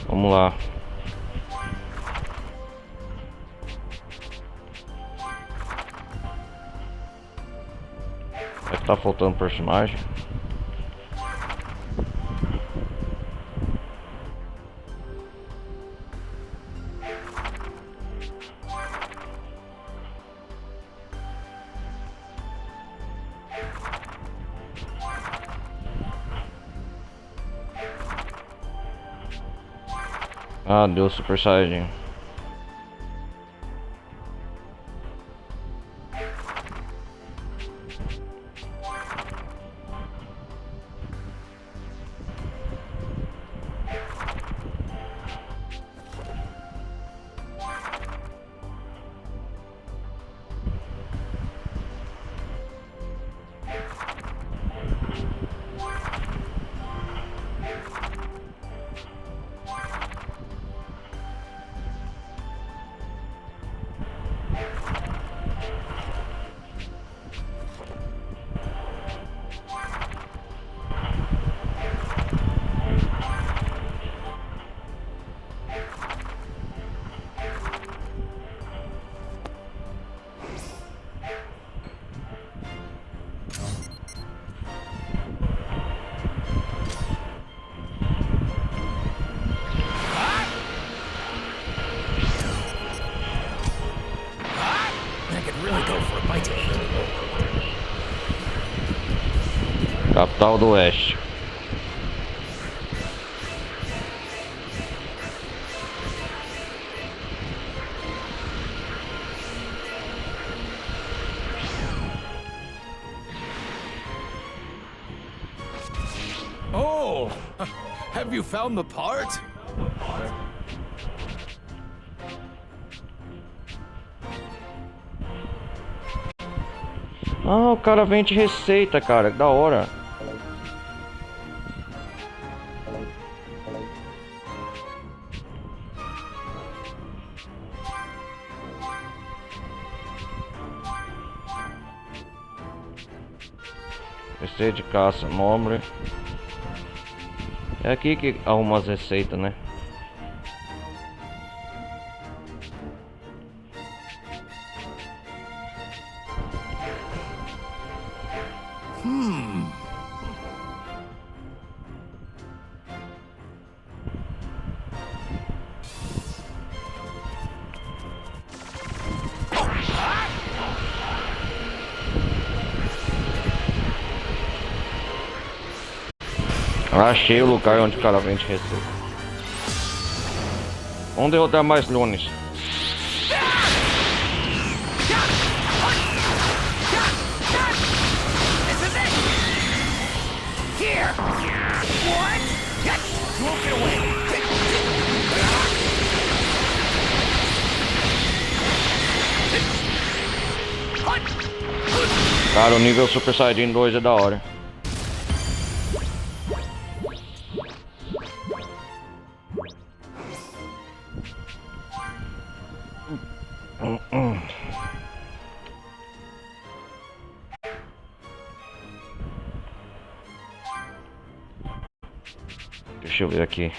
Vamos lá. É que tá faltando personagem. Ah, deu Super Saiyajin. Capital do Oeste.
Oh, have you found the part?
Ah, o cara vende receita, cara, que da hora. Receita de caça, nome. É aqui que arruma as receitas, né? Achei o lugar onde o cara vem te receber. Vamos derrotar mais clones. Cara, o nível Super Saiyajin 2 é da hora. Deixa eu ver aqui.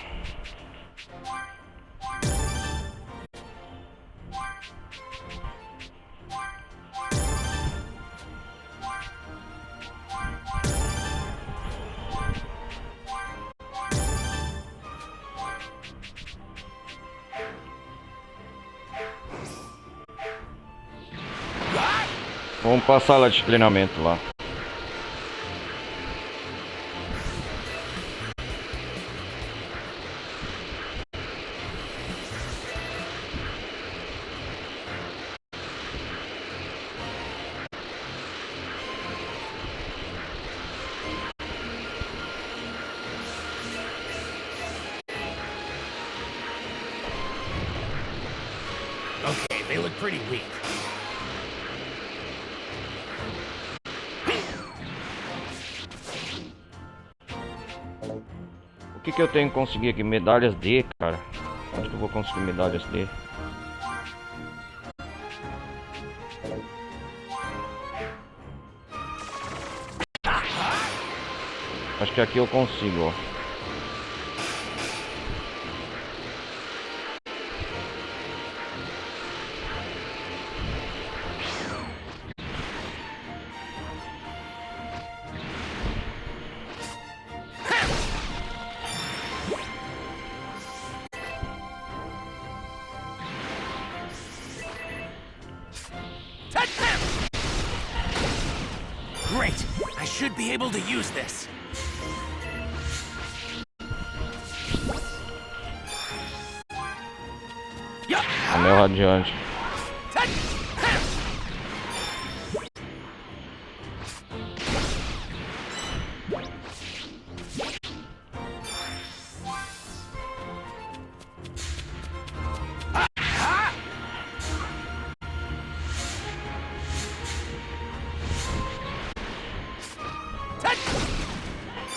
Vamos pra sala de treinamento lá.
Okay, they look pretty weak.
O que eu tenho que conseguir aqui? Medalhas D, cara. Onde que eu vou conseguir medalhas D? Acho que aqui eu consigo, ó.
Great! I should be able to use this.
Anel radiante.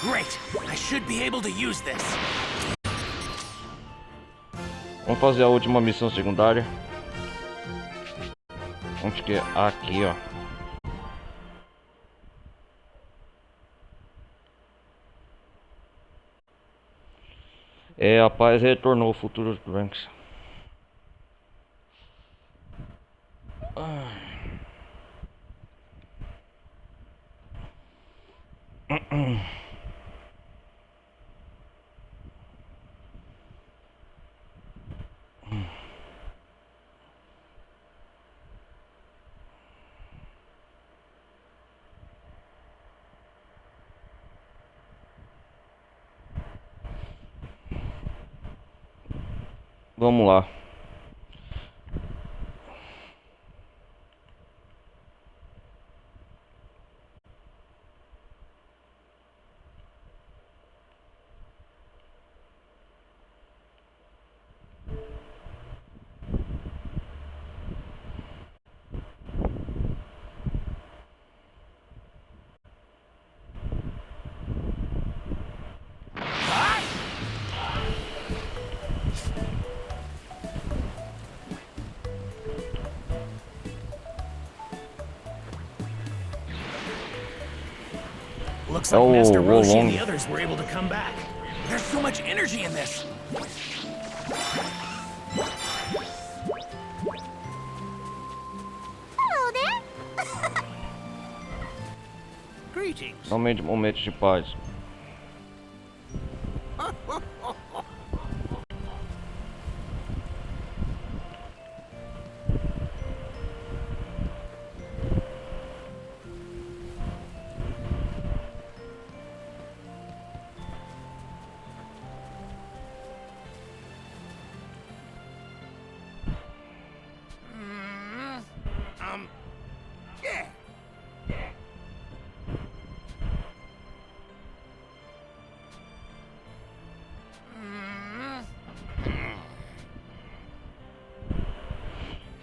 Great! I should be able to use this.
Vamos fazer a última missão secundária. Onde que é? Aqui, ó. É, a paz retornou, Futuro Ranks. Vamos lá.
Looks like Master
whoa,
Roshi and
long.
the others were able to come back. There's so much energy in this.
Hello there.
Greetings.
Realmente momentos de paz.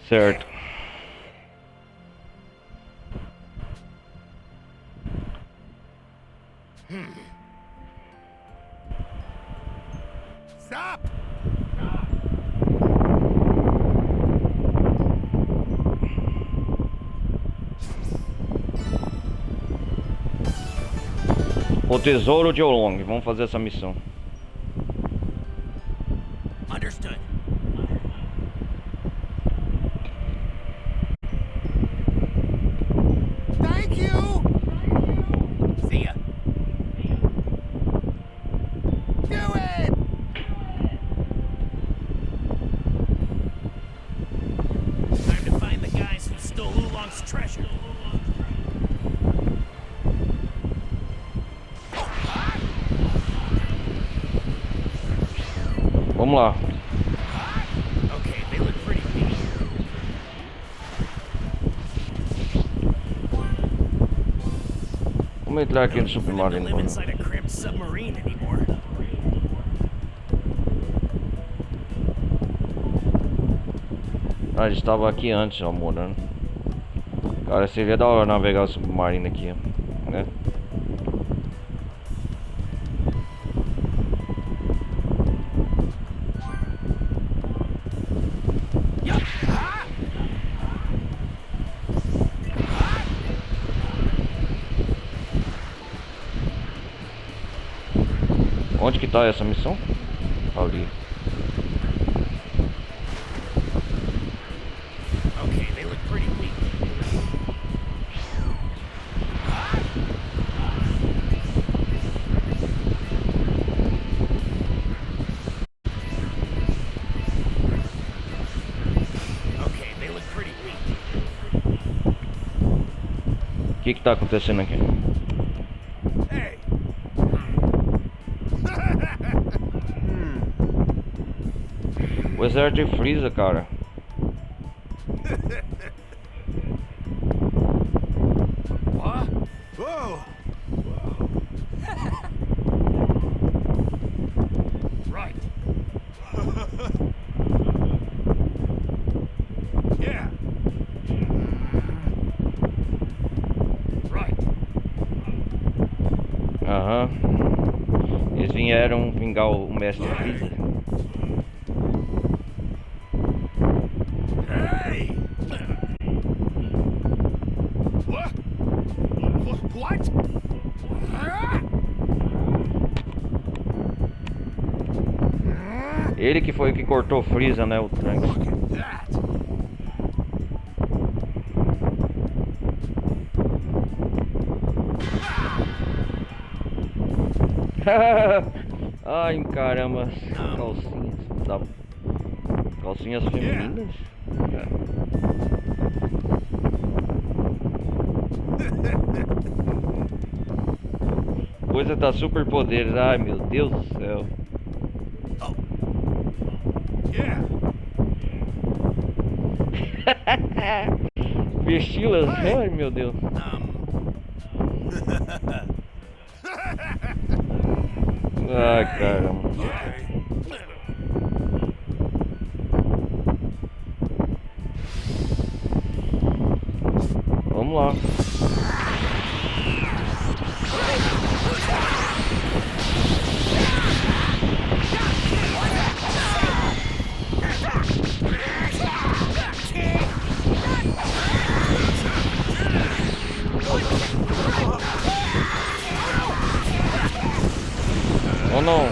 Certo.
Stop!
O tesouro de Oolong. Vamos fazer essa missão.
Understood.
Thank you!
See ya.
Do it!
Time to find the guys who stole Oolong's treasure.
Vamos lá.
Okay, they look pretty neat.
Vamos entrar aqui no
Don't even have to
submarino.
live inside a cramped submarine anymore.
Ah, a gente estava aqui antes, ó, morando. Cara, seria da hora navegar o submarino aqui, né? Onde que tá essa missão? Ali.
Okay, they look pretty neat. Okay, they look pretty neat.
O que que tá acontecendo aqui?
Hey!
O exército de Freeza, cara.
What? Whoa! Right. Yeah. Right.
Aham. Eles vieram vingar o mestre Freeza.
Hey! What? What?
Ele que foi o que cortou Freeza, né? O Trunks.
Look at that!
Ai, caramba. Calcinhas. Calcinhas femininas? Coisa tá super poderes. Ai, meu Deus do céu.
Yeah.
Vestilas. Ai, meu Deus. Ai, caramba. Vamos lá. Oh não.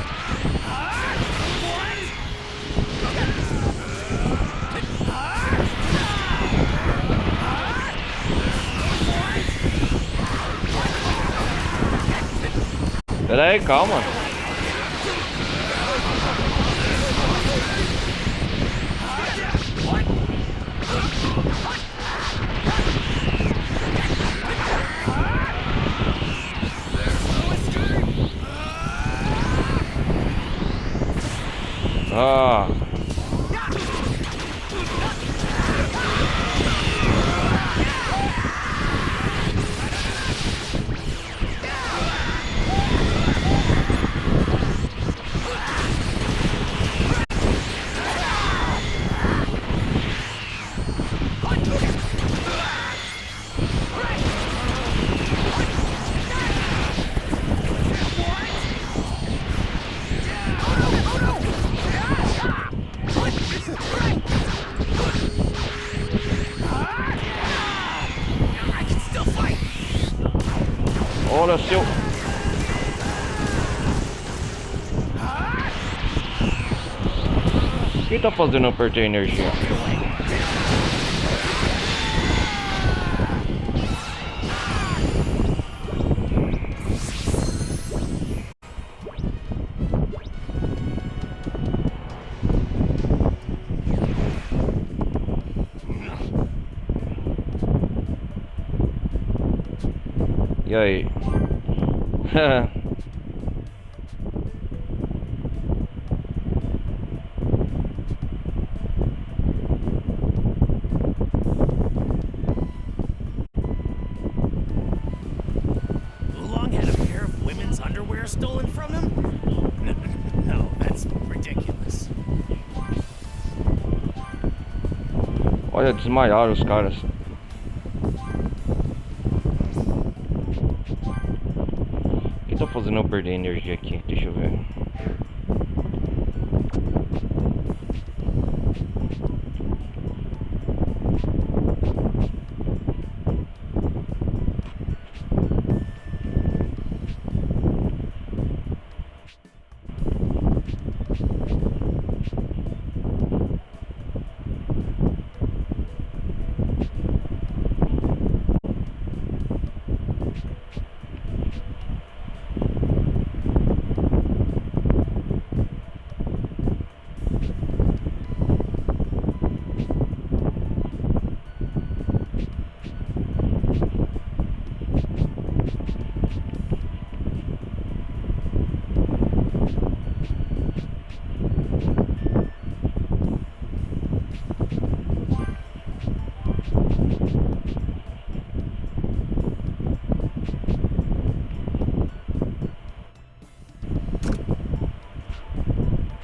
Pera aí, calma. Ah. Olha seu. Quem tá fazendo eu perder energia? E aí?
Oolong had a pair of women's underwear stolen from him? No, that's ridiculous.
Olha, desmaiaram os caras. O que tá fazendo eu perder energia aqui? Deixa eu ver.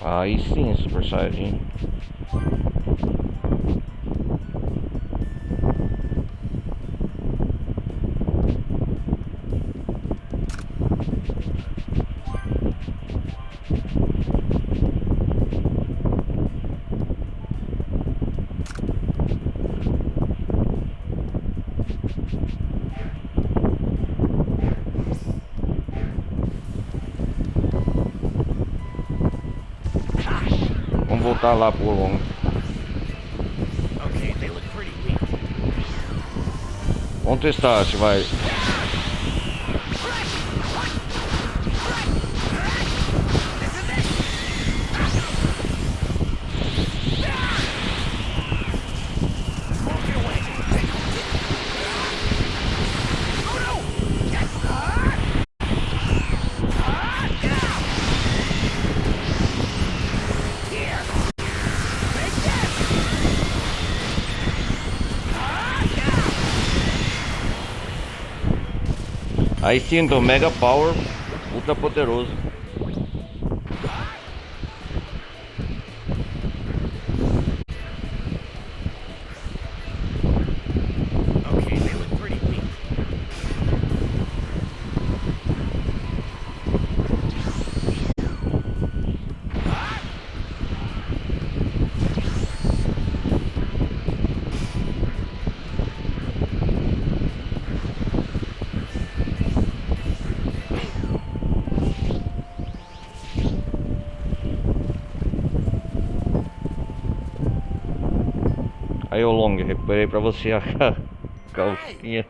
Aí sim, Super Saiyajin. Vamos voltar lá pro longo.
Okay, they look pretty weak.
Vamos testar se vai. Aí sim, do Mega Power, ultra poderoso.
Okay, they look pretty weak.
Aí o Long, recuperei pra você a calcinha.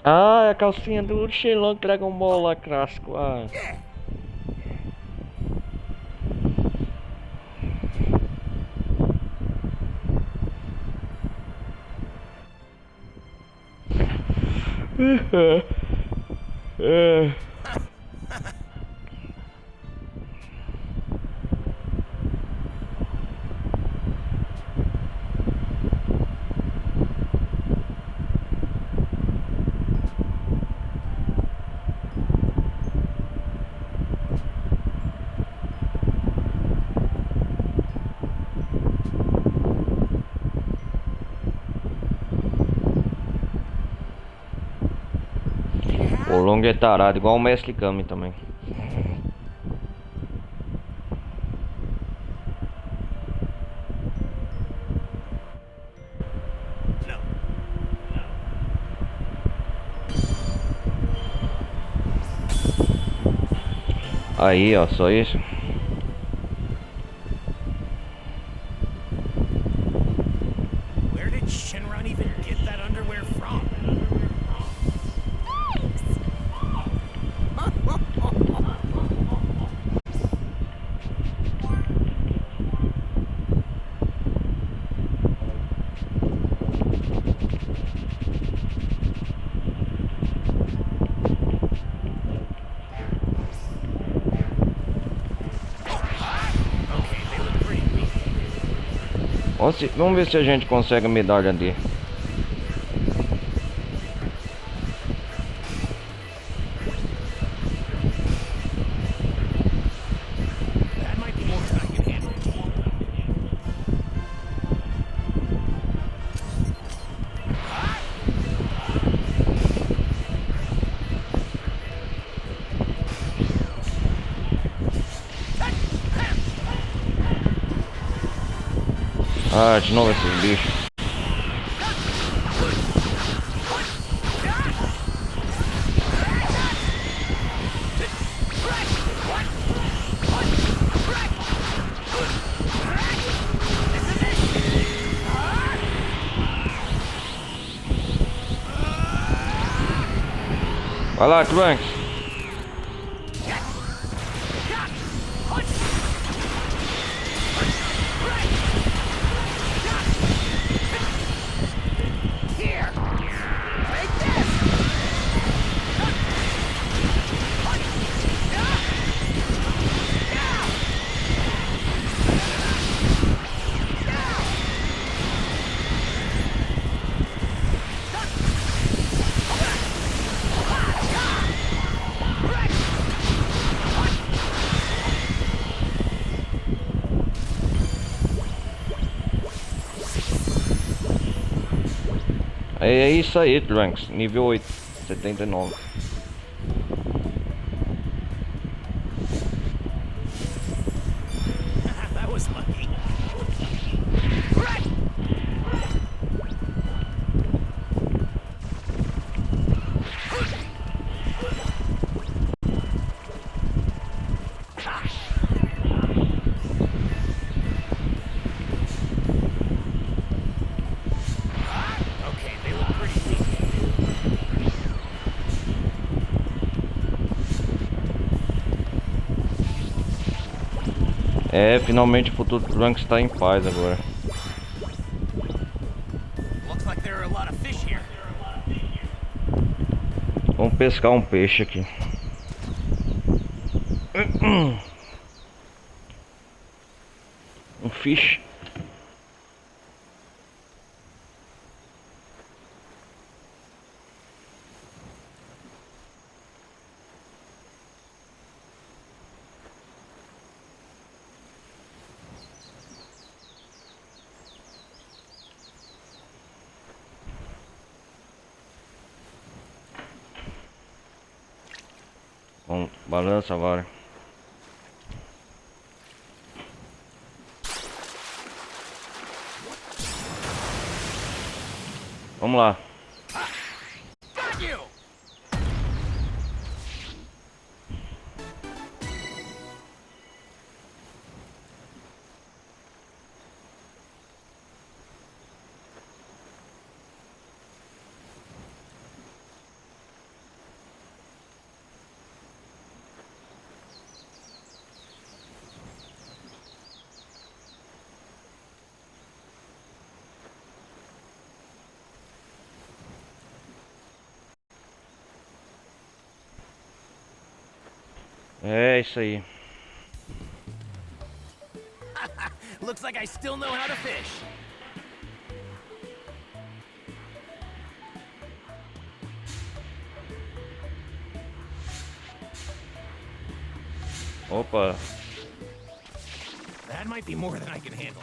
Ah, é a calcinha do Shenlong Dragon Ball lá, clássico. Ah. Kong é tarado, igual o Mestre Kami também. Aí, ó, só isso.
Where did Shenron even get that underwear from?
Vamos ver se a gente consegue a medalha dele.
That might be more than I can handle.
Ah, de novo esses bichos. Vai lá, Trunks. É isso aí, Trunks. Nível 8, 79.
That was lucky. Okay, they look pretty weak.
É, finalmente o futuro Trunks está em paz agora.
Looks like there are a lot of fish here.
Vamos pescar um peixe aqui. Um fish. Vamos, balança agora. Vamos lá.
Got you!
É isso aí.
Looks like I still know how to fish.
Opa.
That might be more than I can handle.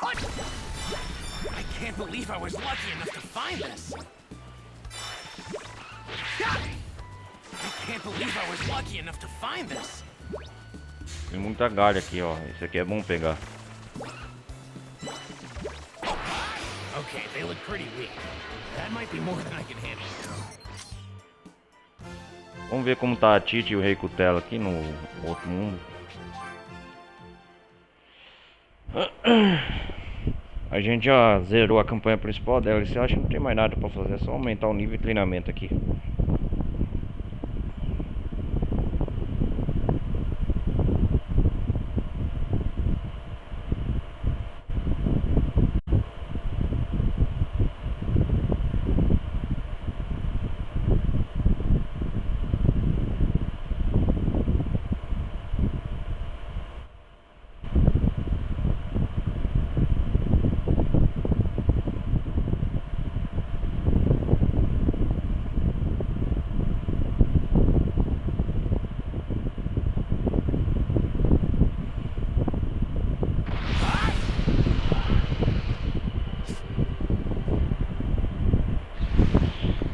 I can't believe I was lucky enough to find this. I can't believe I was lucky enough to find this.
Tem muita galha aqui, ó. Esse aqui é bom pegar.
Okay, they look pretty weak. That might be more than I can handle.
Vamos ver como tá a Titi e o Rei Cutela aqui no outro mundo. A gente já zerou a campanha principal dela. Você acha que não tem mais nada pra fazer? É só aumentar o nível de treinamento aqui.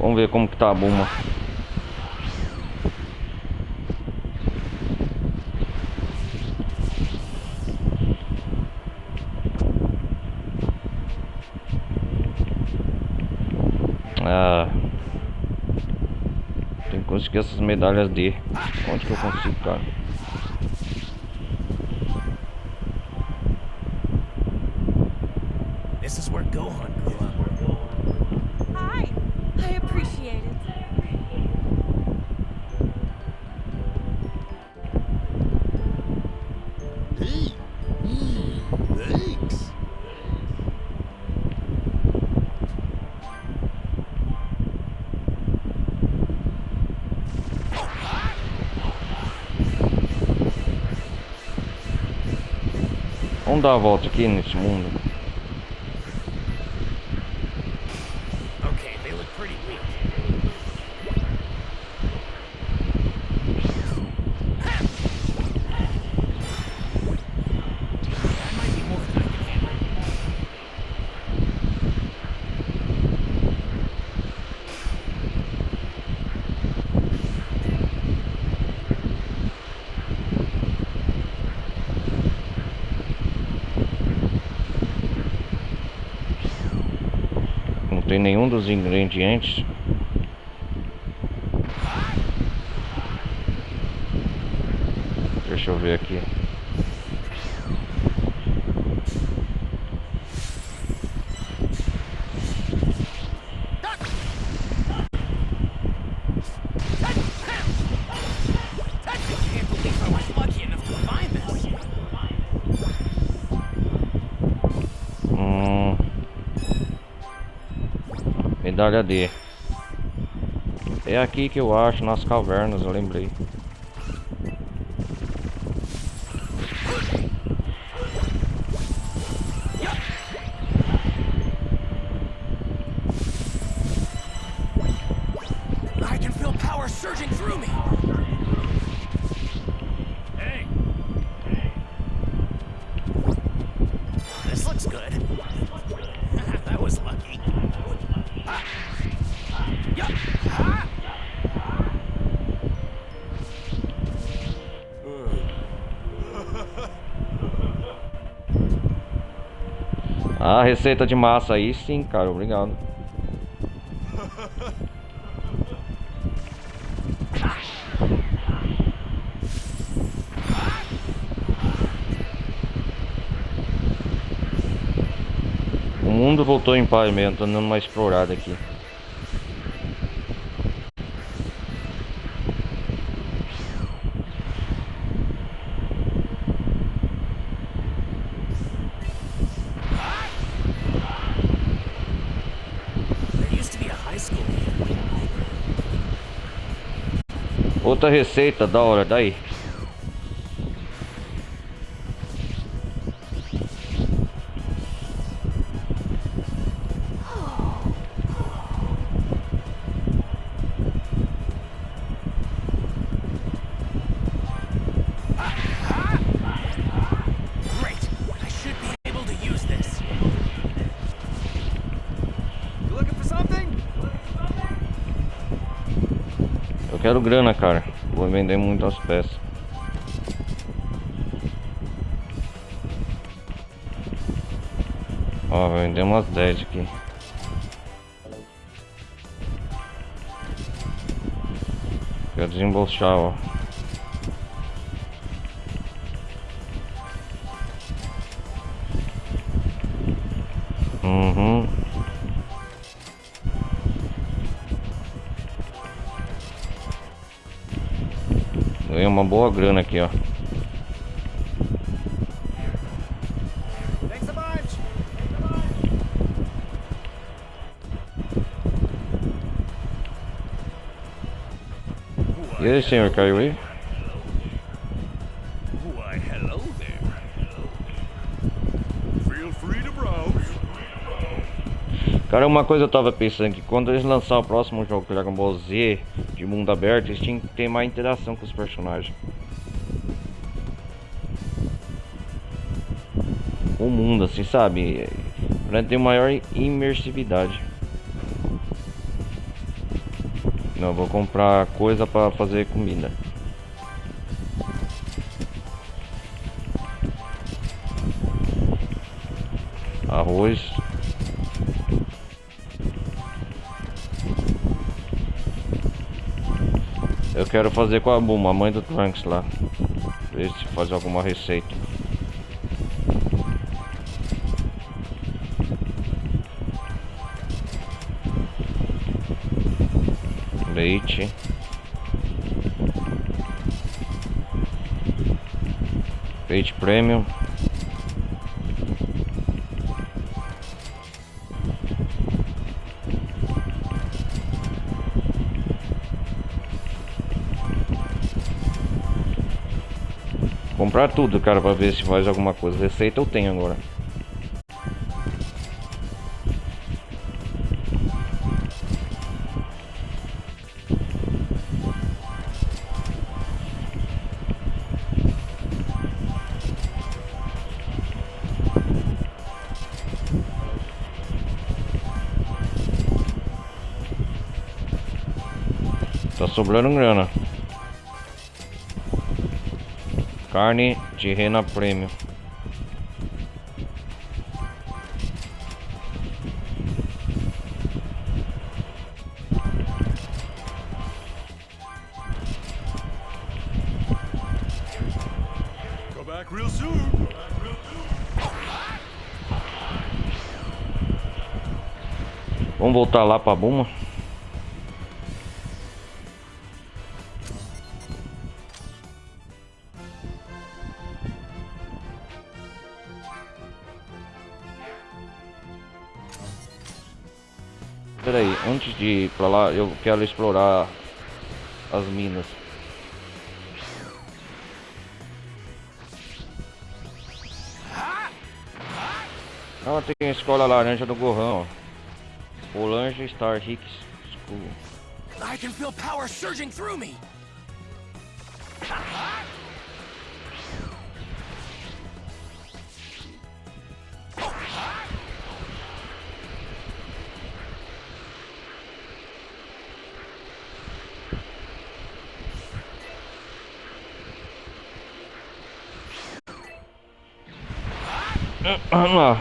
Vamos ver como que tá a Buma. Tem que conseguir essas medalhas D. Onde que eu consigo, cara?
This is where Gohan grew up.
Hi. I appreciate it.
Thanks.
Vamos dar a volta aqui nesse mundo.
Okay, they look pretty weak. That might be more than I can handle.
Não tem nenhum dos ingredientes. Deixa eu ver aqui.
I can't believe I was lucky enough to find this.
Medalha D. É aqui que eu acho, nas cavernas, eu lembrei.
I can feel power surging through me. Hey. This looks good. That was lucky.
Ah, receita de massa aí sim, cara, obrigado. O mundo voltou em paz mesmo, tô dando uma explorada aqui. Outra receita da hora, daí. quero grana, cara. Vou vender muitas peças. Ó, vou vender umas 10 aqui. Quero desembolsar, ó. Ganhei uma boa grana aqui, ó. E aí, senhor, caiu aí?
Why, hello there. Feel free to browse.
Cara, uma coisa eu tava pensando que quando eles lançar o próximo jogo Dragon Ball Z de mundo aberto, eles tinham que ter mais interação com os personagens. O mundo, assim, sabe? Pra ter maior imersividade. Não, vou comprar coisa pra fazer comida. Arroz. Eu quero fazer com a Buma, a mãe do Trunks lá. Ver se faz alguma receita. Leite. Leite premium. Comprar tudo, cara, pra ver se faz alguma coisa. Receita eu tenho agora. Tá sobrando grana. Carne de Reina Premium.
Go back real soon.
Vamos voltar lá pra Buma. Peraí, antes de ir pra lá, eu quero explorar as minas. Ah, tem a escola laranja do Gohan, ó. Olange Star Hicks School.
I can feel power surging through me.
Vamos lá.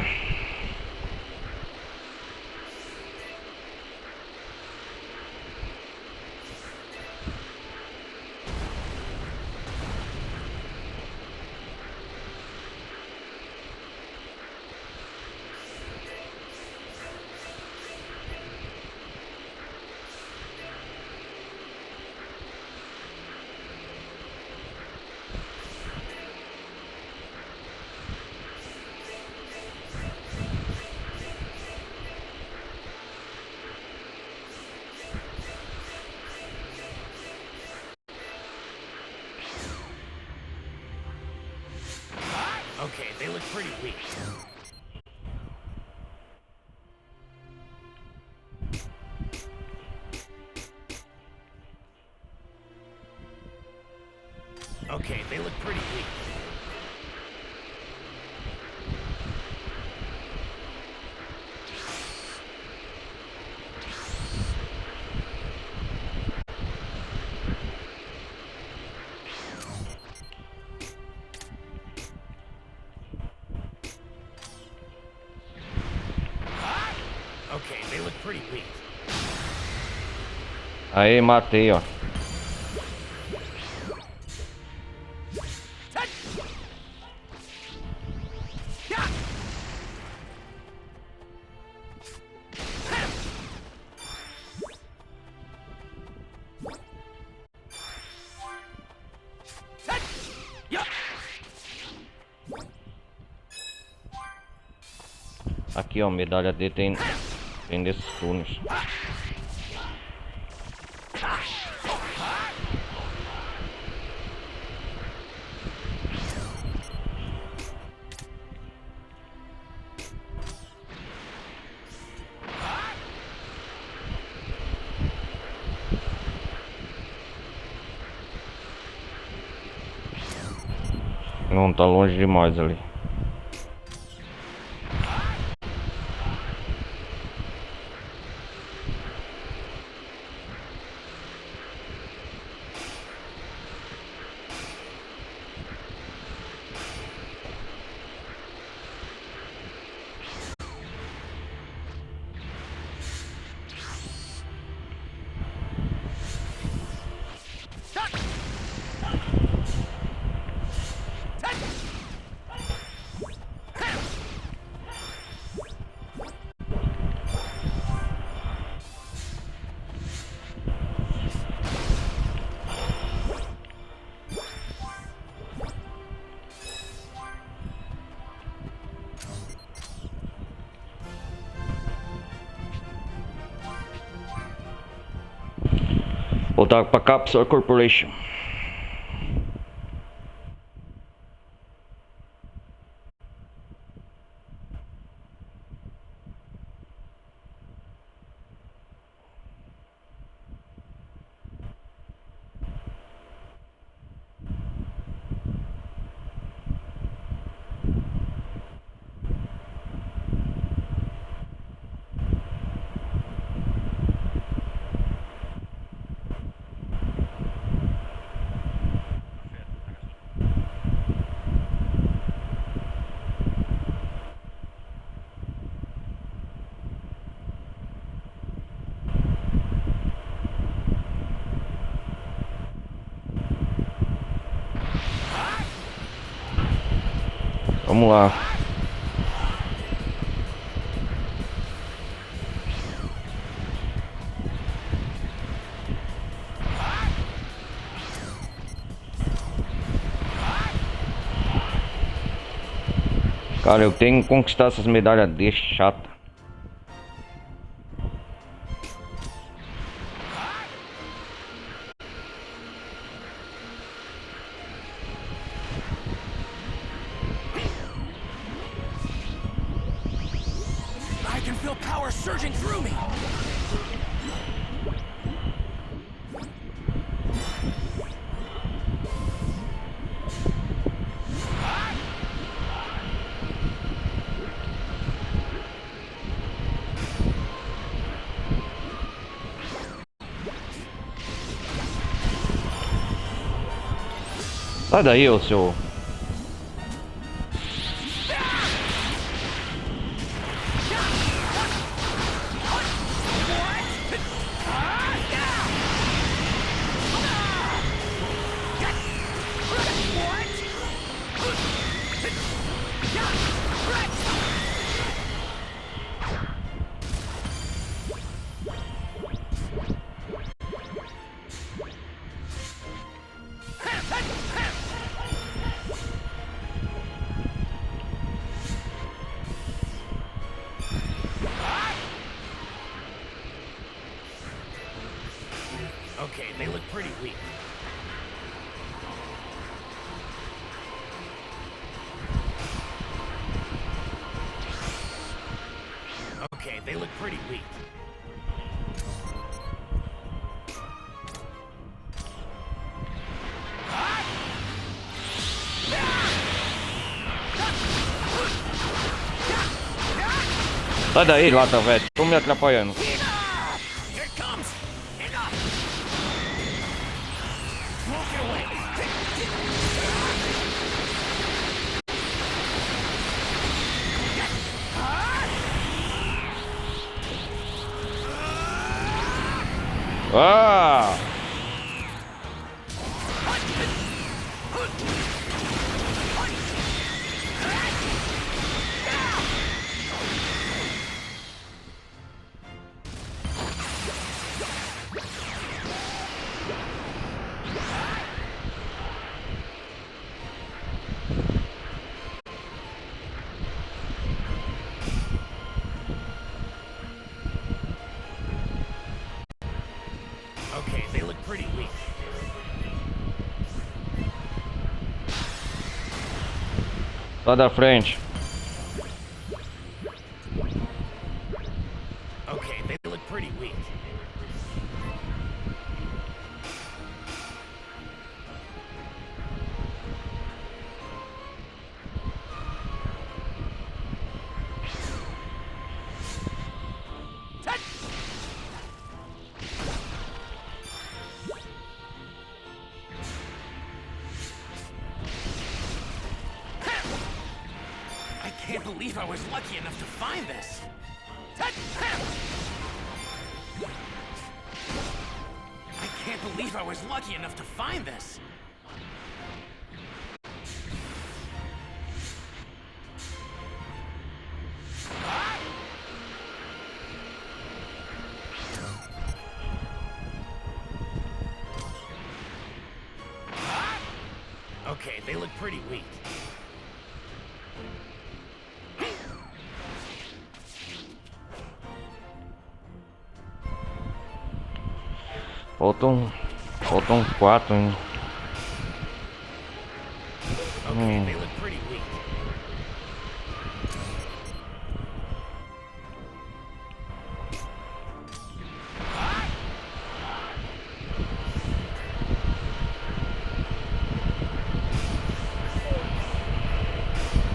Okay, they look pretty weak. Okay, they look pretty weak. pretty weak.
Aí, matei, ó. Aqui, ó, medalha D tem desses turnos. Não, tá longe demais ali. Voltar pra Capsule Corporation. Vamos lá. Cara, eu tenho que conquistar essas medalhas D chata.
I can feel power surging through me.
Sai daí, ô seu...
Okay, they look pretty weak. Okay, they look pretty weak.
Sai daí, lata, velho. Tô me atrapalhando.
Here it comes. Enough. Won't get away.
Ah!
Okay, they look pretty weak.
Sai da frente.
Okay, they look pretty weak. I can't believe I was lucky enough to find this. I can't believe I was lucky enough to find this. Okay, they look pretty weak.
Faltam 4 ainda.
Okay, they look pretty weak.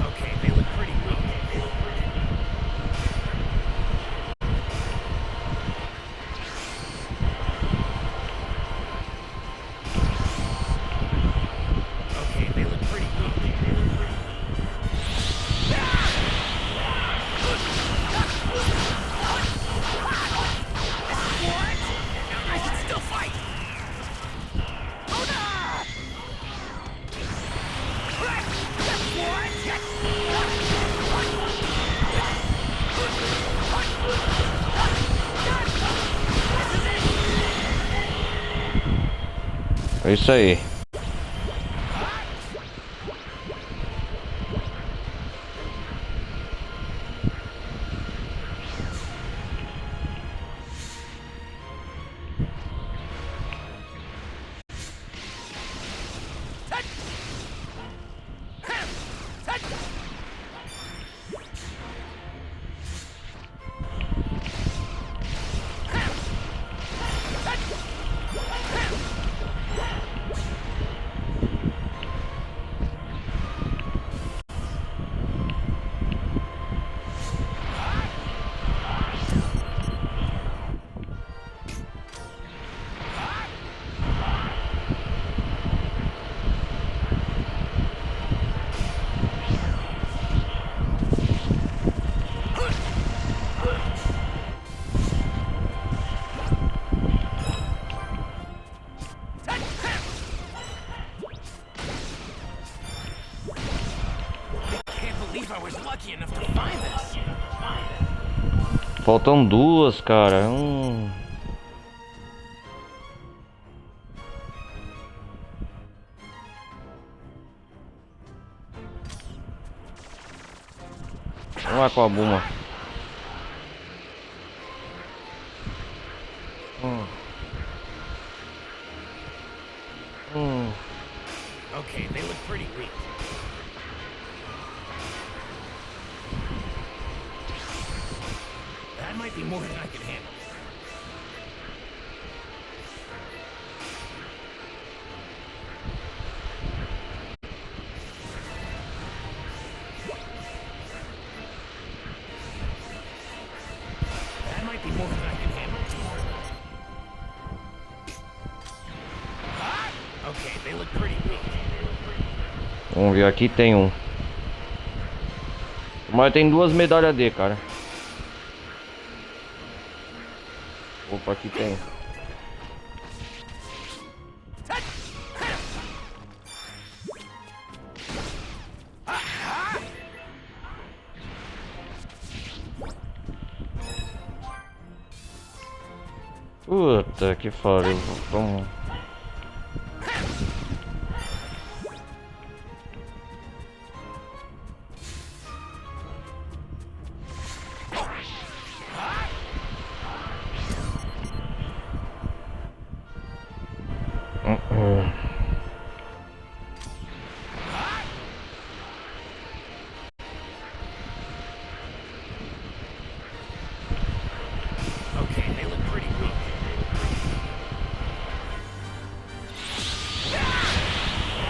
Okay, they look pretty weak. Okay, they look pretty weak. What? I can still fight. Oh no!
É isso aí. Faltam 2, cara. Vamos lá com a Buma.
Okay, they look pretty weak. That might be more than I can handle. That might be more than I can handle. Okay, they look pretty weak.
Vamos ver, aqui tem um. Mas tem 2 medalhas D, cara. Opa, aqui tem. Puta que pariu. Vamos.
Okay, they look pretty weak.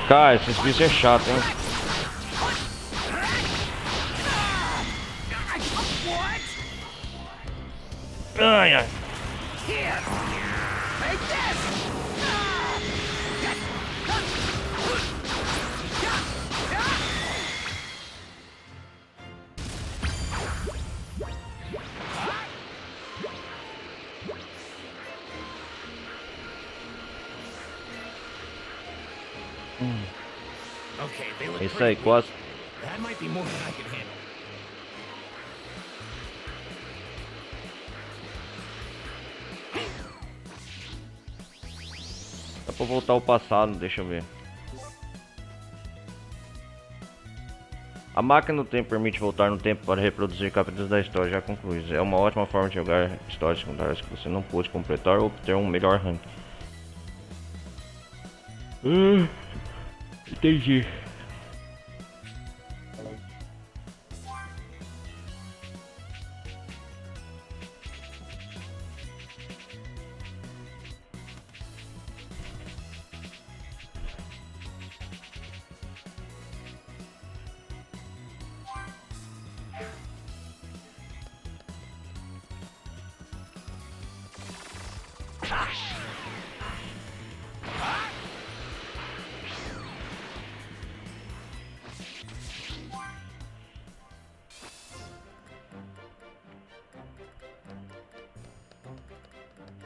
Cara, esse bicho é chato, hein? Ai, ai.
Okay, they look
Isso
pretty
aí,
weak.
quase.
That might be more than I can handle.
Dá pra voltar ao passado, deixa eu ver. A máquina do tempo permite voltar no tempo para reproduzir capítulos da história já concluídos. É uma ótima forma de jogar histórias secundárias que você não pôde completar ou obter um melhor ranking. Entendi.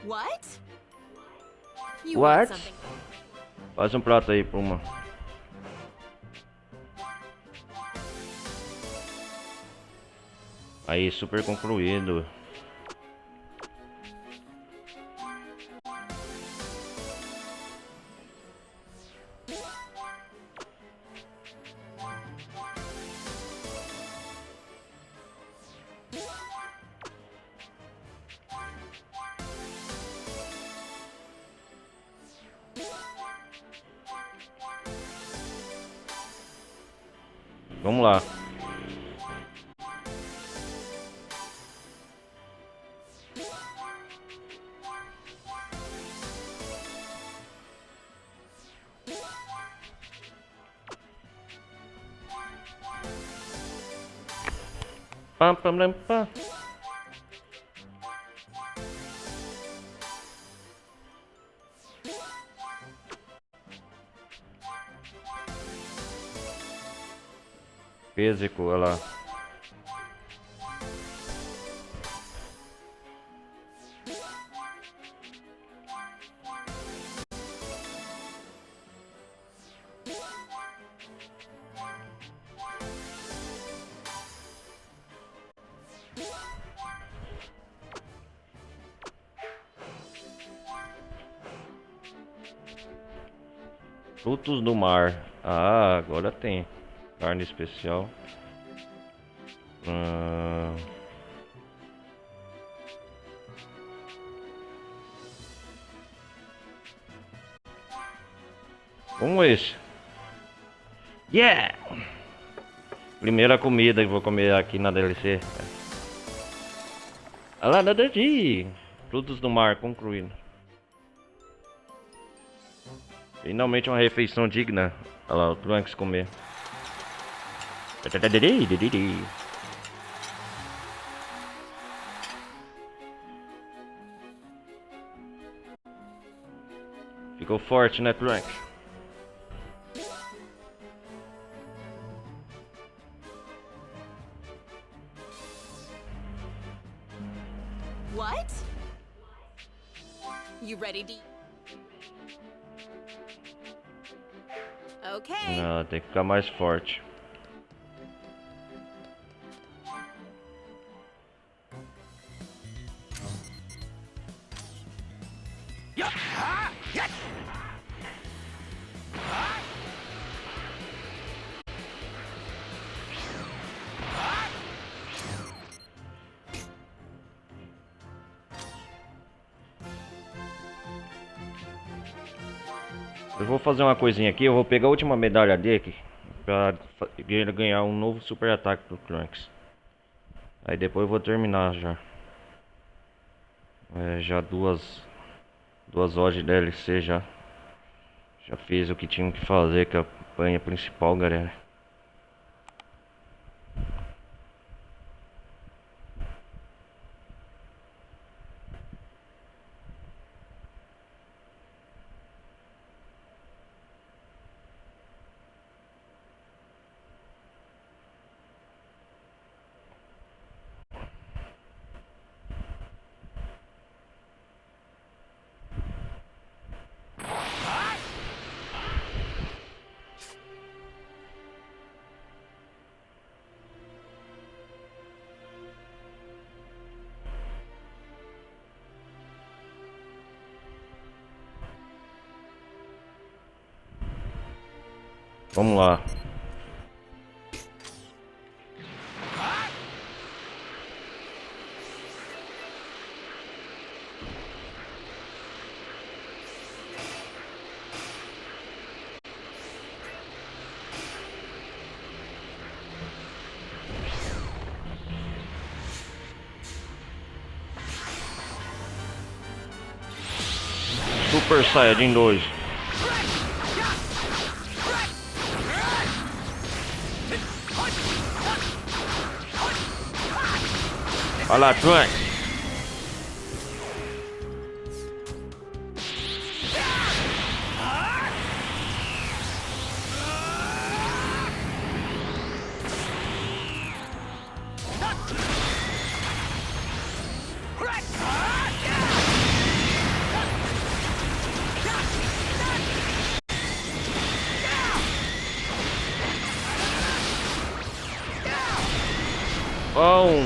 What? You
What?
want something?
Faz um prato aí pra uma. Aí, super concluído. Vamos lá. Pam, pam, pam, pam. Físico, olha lá. Frutos do mar. Ah, agora tem. Carne especial. Como esse. Yeah! Primeira comida que vou comer aqui na DLC. Olha lá, nada de frutos do mar concluído. Finalmente uma refeição digna. Olha lá, o Trunks comer. Ficou forte, né, Trunks?
What? You ready to... Okay.
Não, tem que ficar mais forte. Eu vou fazer uma coisinha aqui, eu vou pegar a última medalha dele pra ele ganhar um novo super ataque do Trunks. Aí depois eu vou terminar já. Já duas horas de DLC já. Já fiz o que tinha que fazer, que é a campanha principal, galera. Vamos lá. Super Saiyajin 2. Olha lá, Trunks. Bom.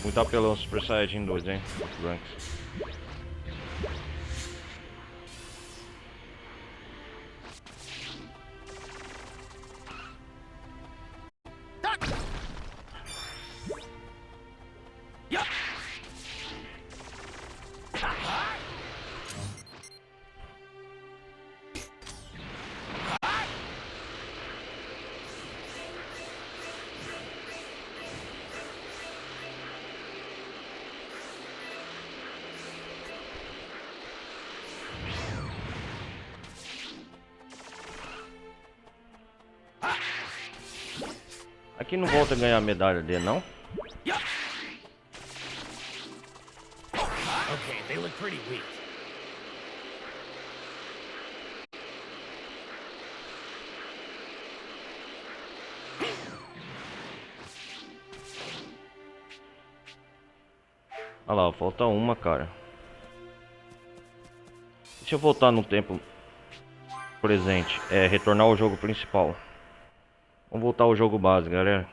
Muito apelão Super Saiyajin 2, hein? Trunks. Aqui não volta a ganhar a medalha dele, não?
Okay, they look pretty weak.
Olha lá, falta uma, cara. Deixa eu voltar no tempo presente. Retornar ao jogo principal. Vamos voltar ao jogo base, galera.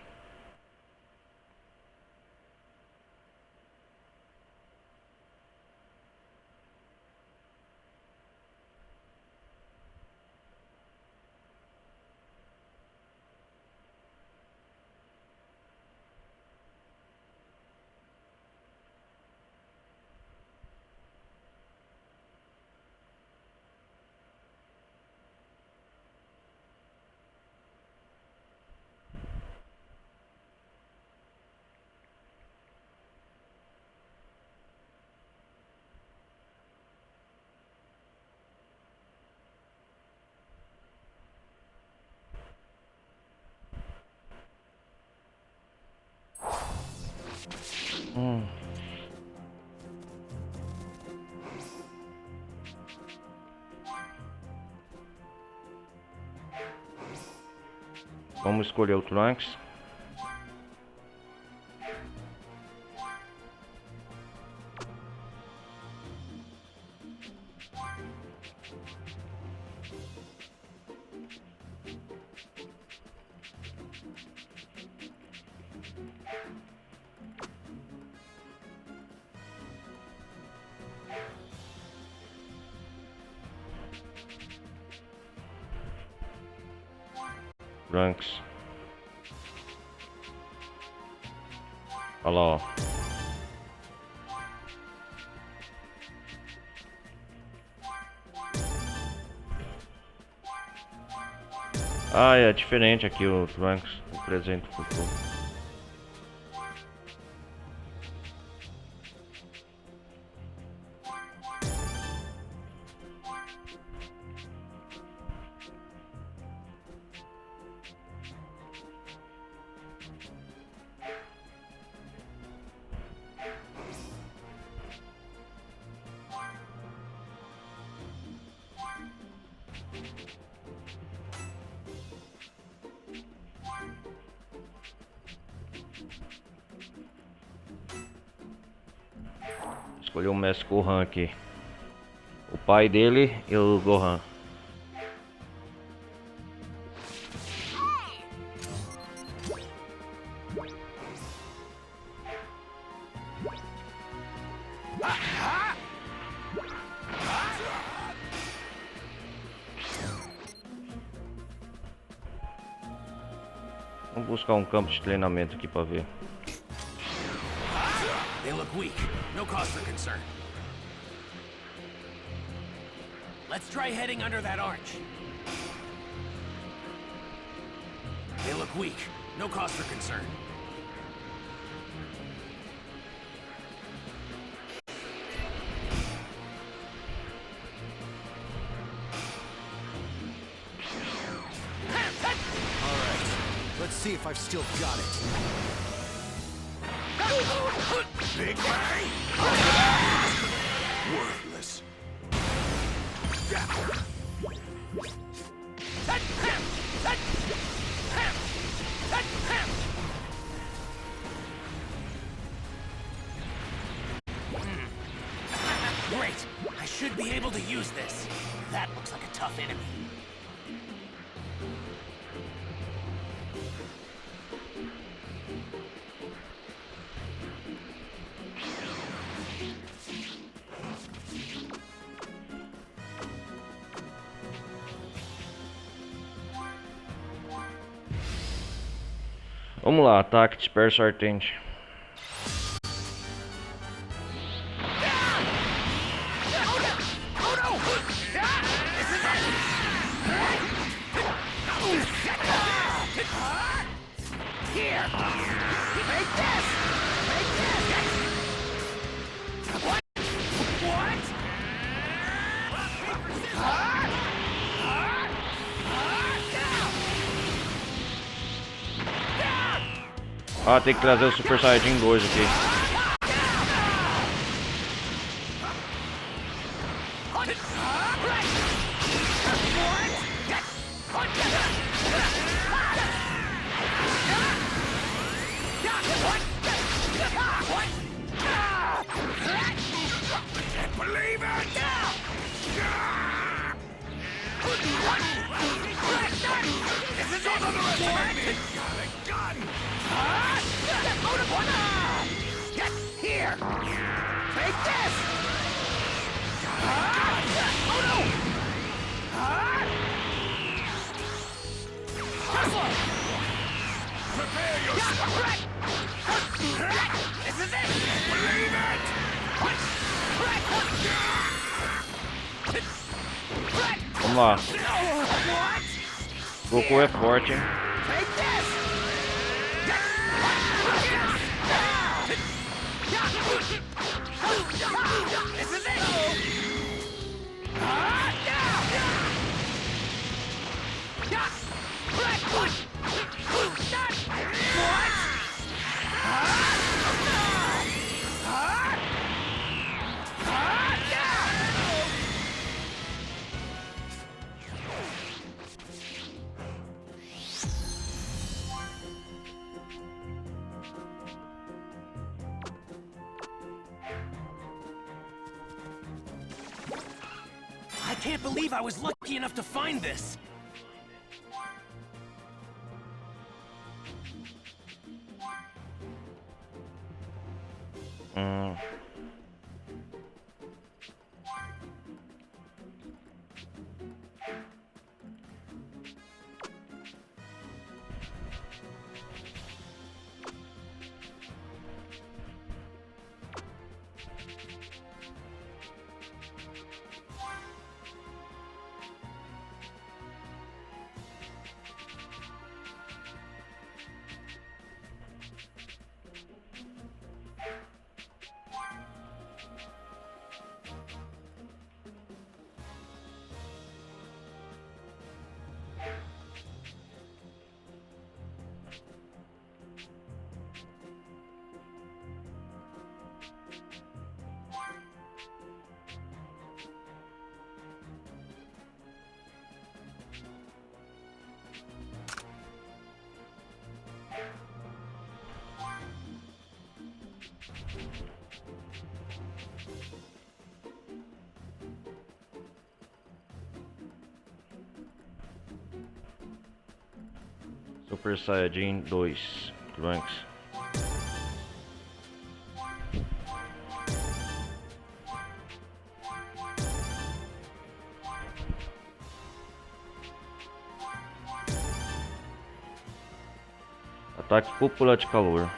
Vamos escolher o Trunks. Trunks. Olha lá, ó. Ah, é diferente aqui o Trunks, o presente e o futuro. Escolhi o mestre Gohan aqui. O pai dele e o Gohan. Vamos buscar um campo de treinamento aqui pra ver.
They look weak. No cause for concern. Let's try heading under that arch. They look weak. No cause for concern.
Alright, let's see if I've still got it.
Big bang! Worthless.
Great! I should be able to use this. That looks like a tough enemy.
Vamos lá, ataque, disperso, ardente. Ah, tem que trazer o Super Saiyajin 2 aqui. Vamos lá. Goku é forte, hein?
I can't believe I was lucky enough to find this.
Super Saiyajin 2 Trunks. Ataque cúpula de calor.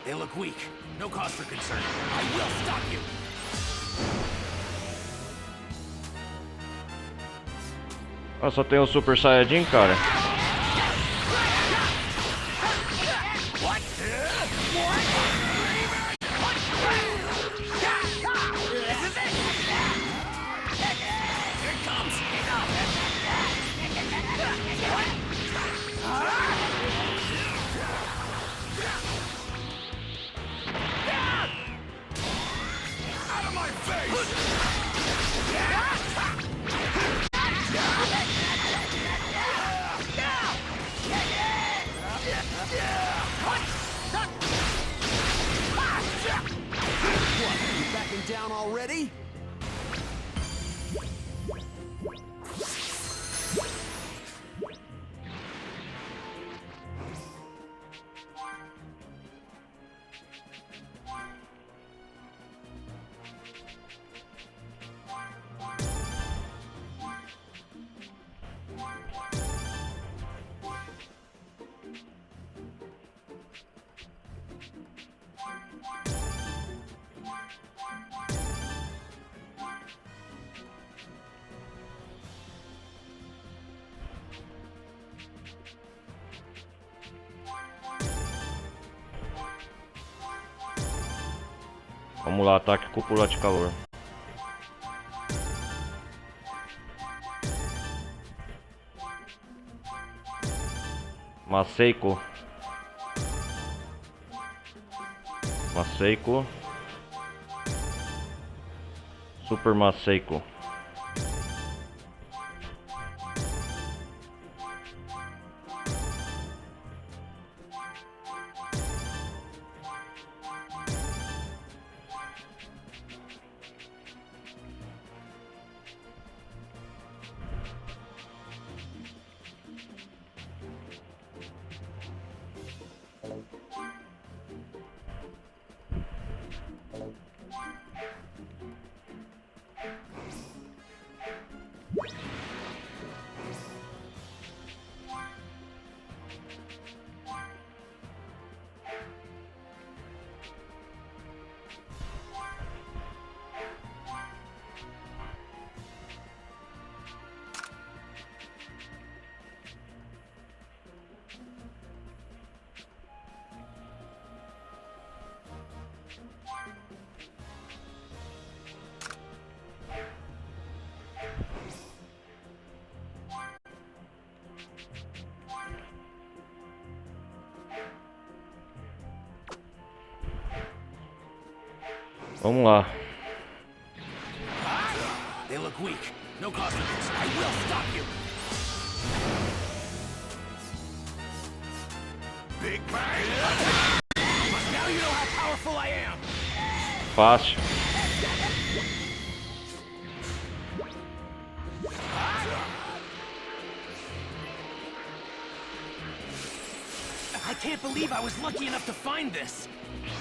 They look weak. No cause for concern. I will stop you!
Ah, só tem o Super Saiyajin, cara.
Down already?
Vamos lá, ataque cúpula de calor. Maseiko. Maseiko. Super Maseiko. Vamos lá.
They look weak. No cause for this. I will stop you. Big bang. But now you know how powerful I am.
fácil.
I can't believe I was lucky enough to find this.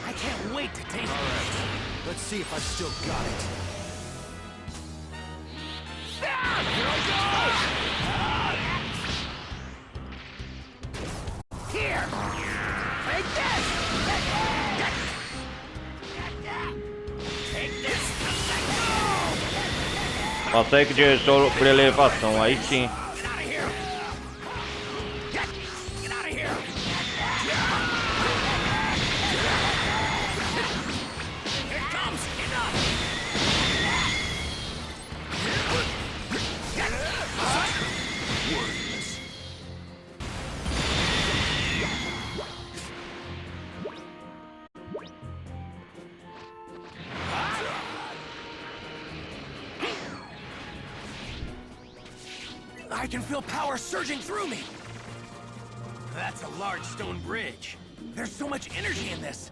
I can't wait to taste it.
Let's see if I've still got it.
Here! Take this! Take this!
Consegue de solo por elevação, aí sim.
I can feel power surging through me. That's a large stone bridge. There's so much energy in this.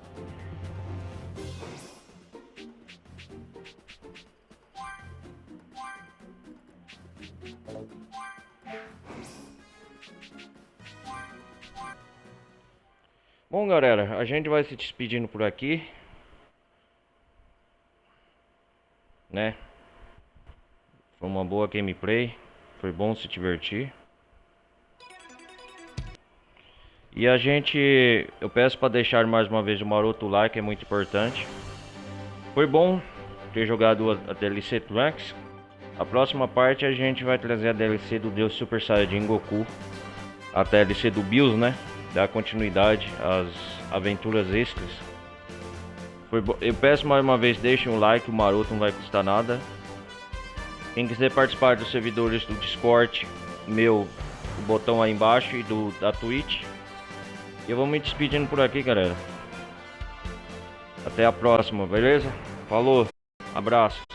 Bom, galera, a gente vai se despedindo por aqui, né? Foi uma boa gameplay, foi bom se divertir. E eu peço para deixar mais uma vez o maroto like, é muito importante. Foi bom ter jogado a DLC Trunks. A próxima parte a gente vai trazer a DLC do Deus Super Saiyajin Goku, a DLC do Bills, né? Dar continuidade às aventuras extras. Eu peço mais uma vez, deixem um like, o maroto não vai custar nada. Quem quiser participar dos servidores do Discord, o botão aí embaixo, e da Twitch. Eu vou me despedindo por aqui, galera. Até a próxima, beleza? Falou, abraços.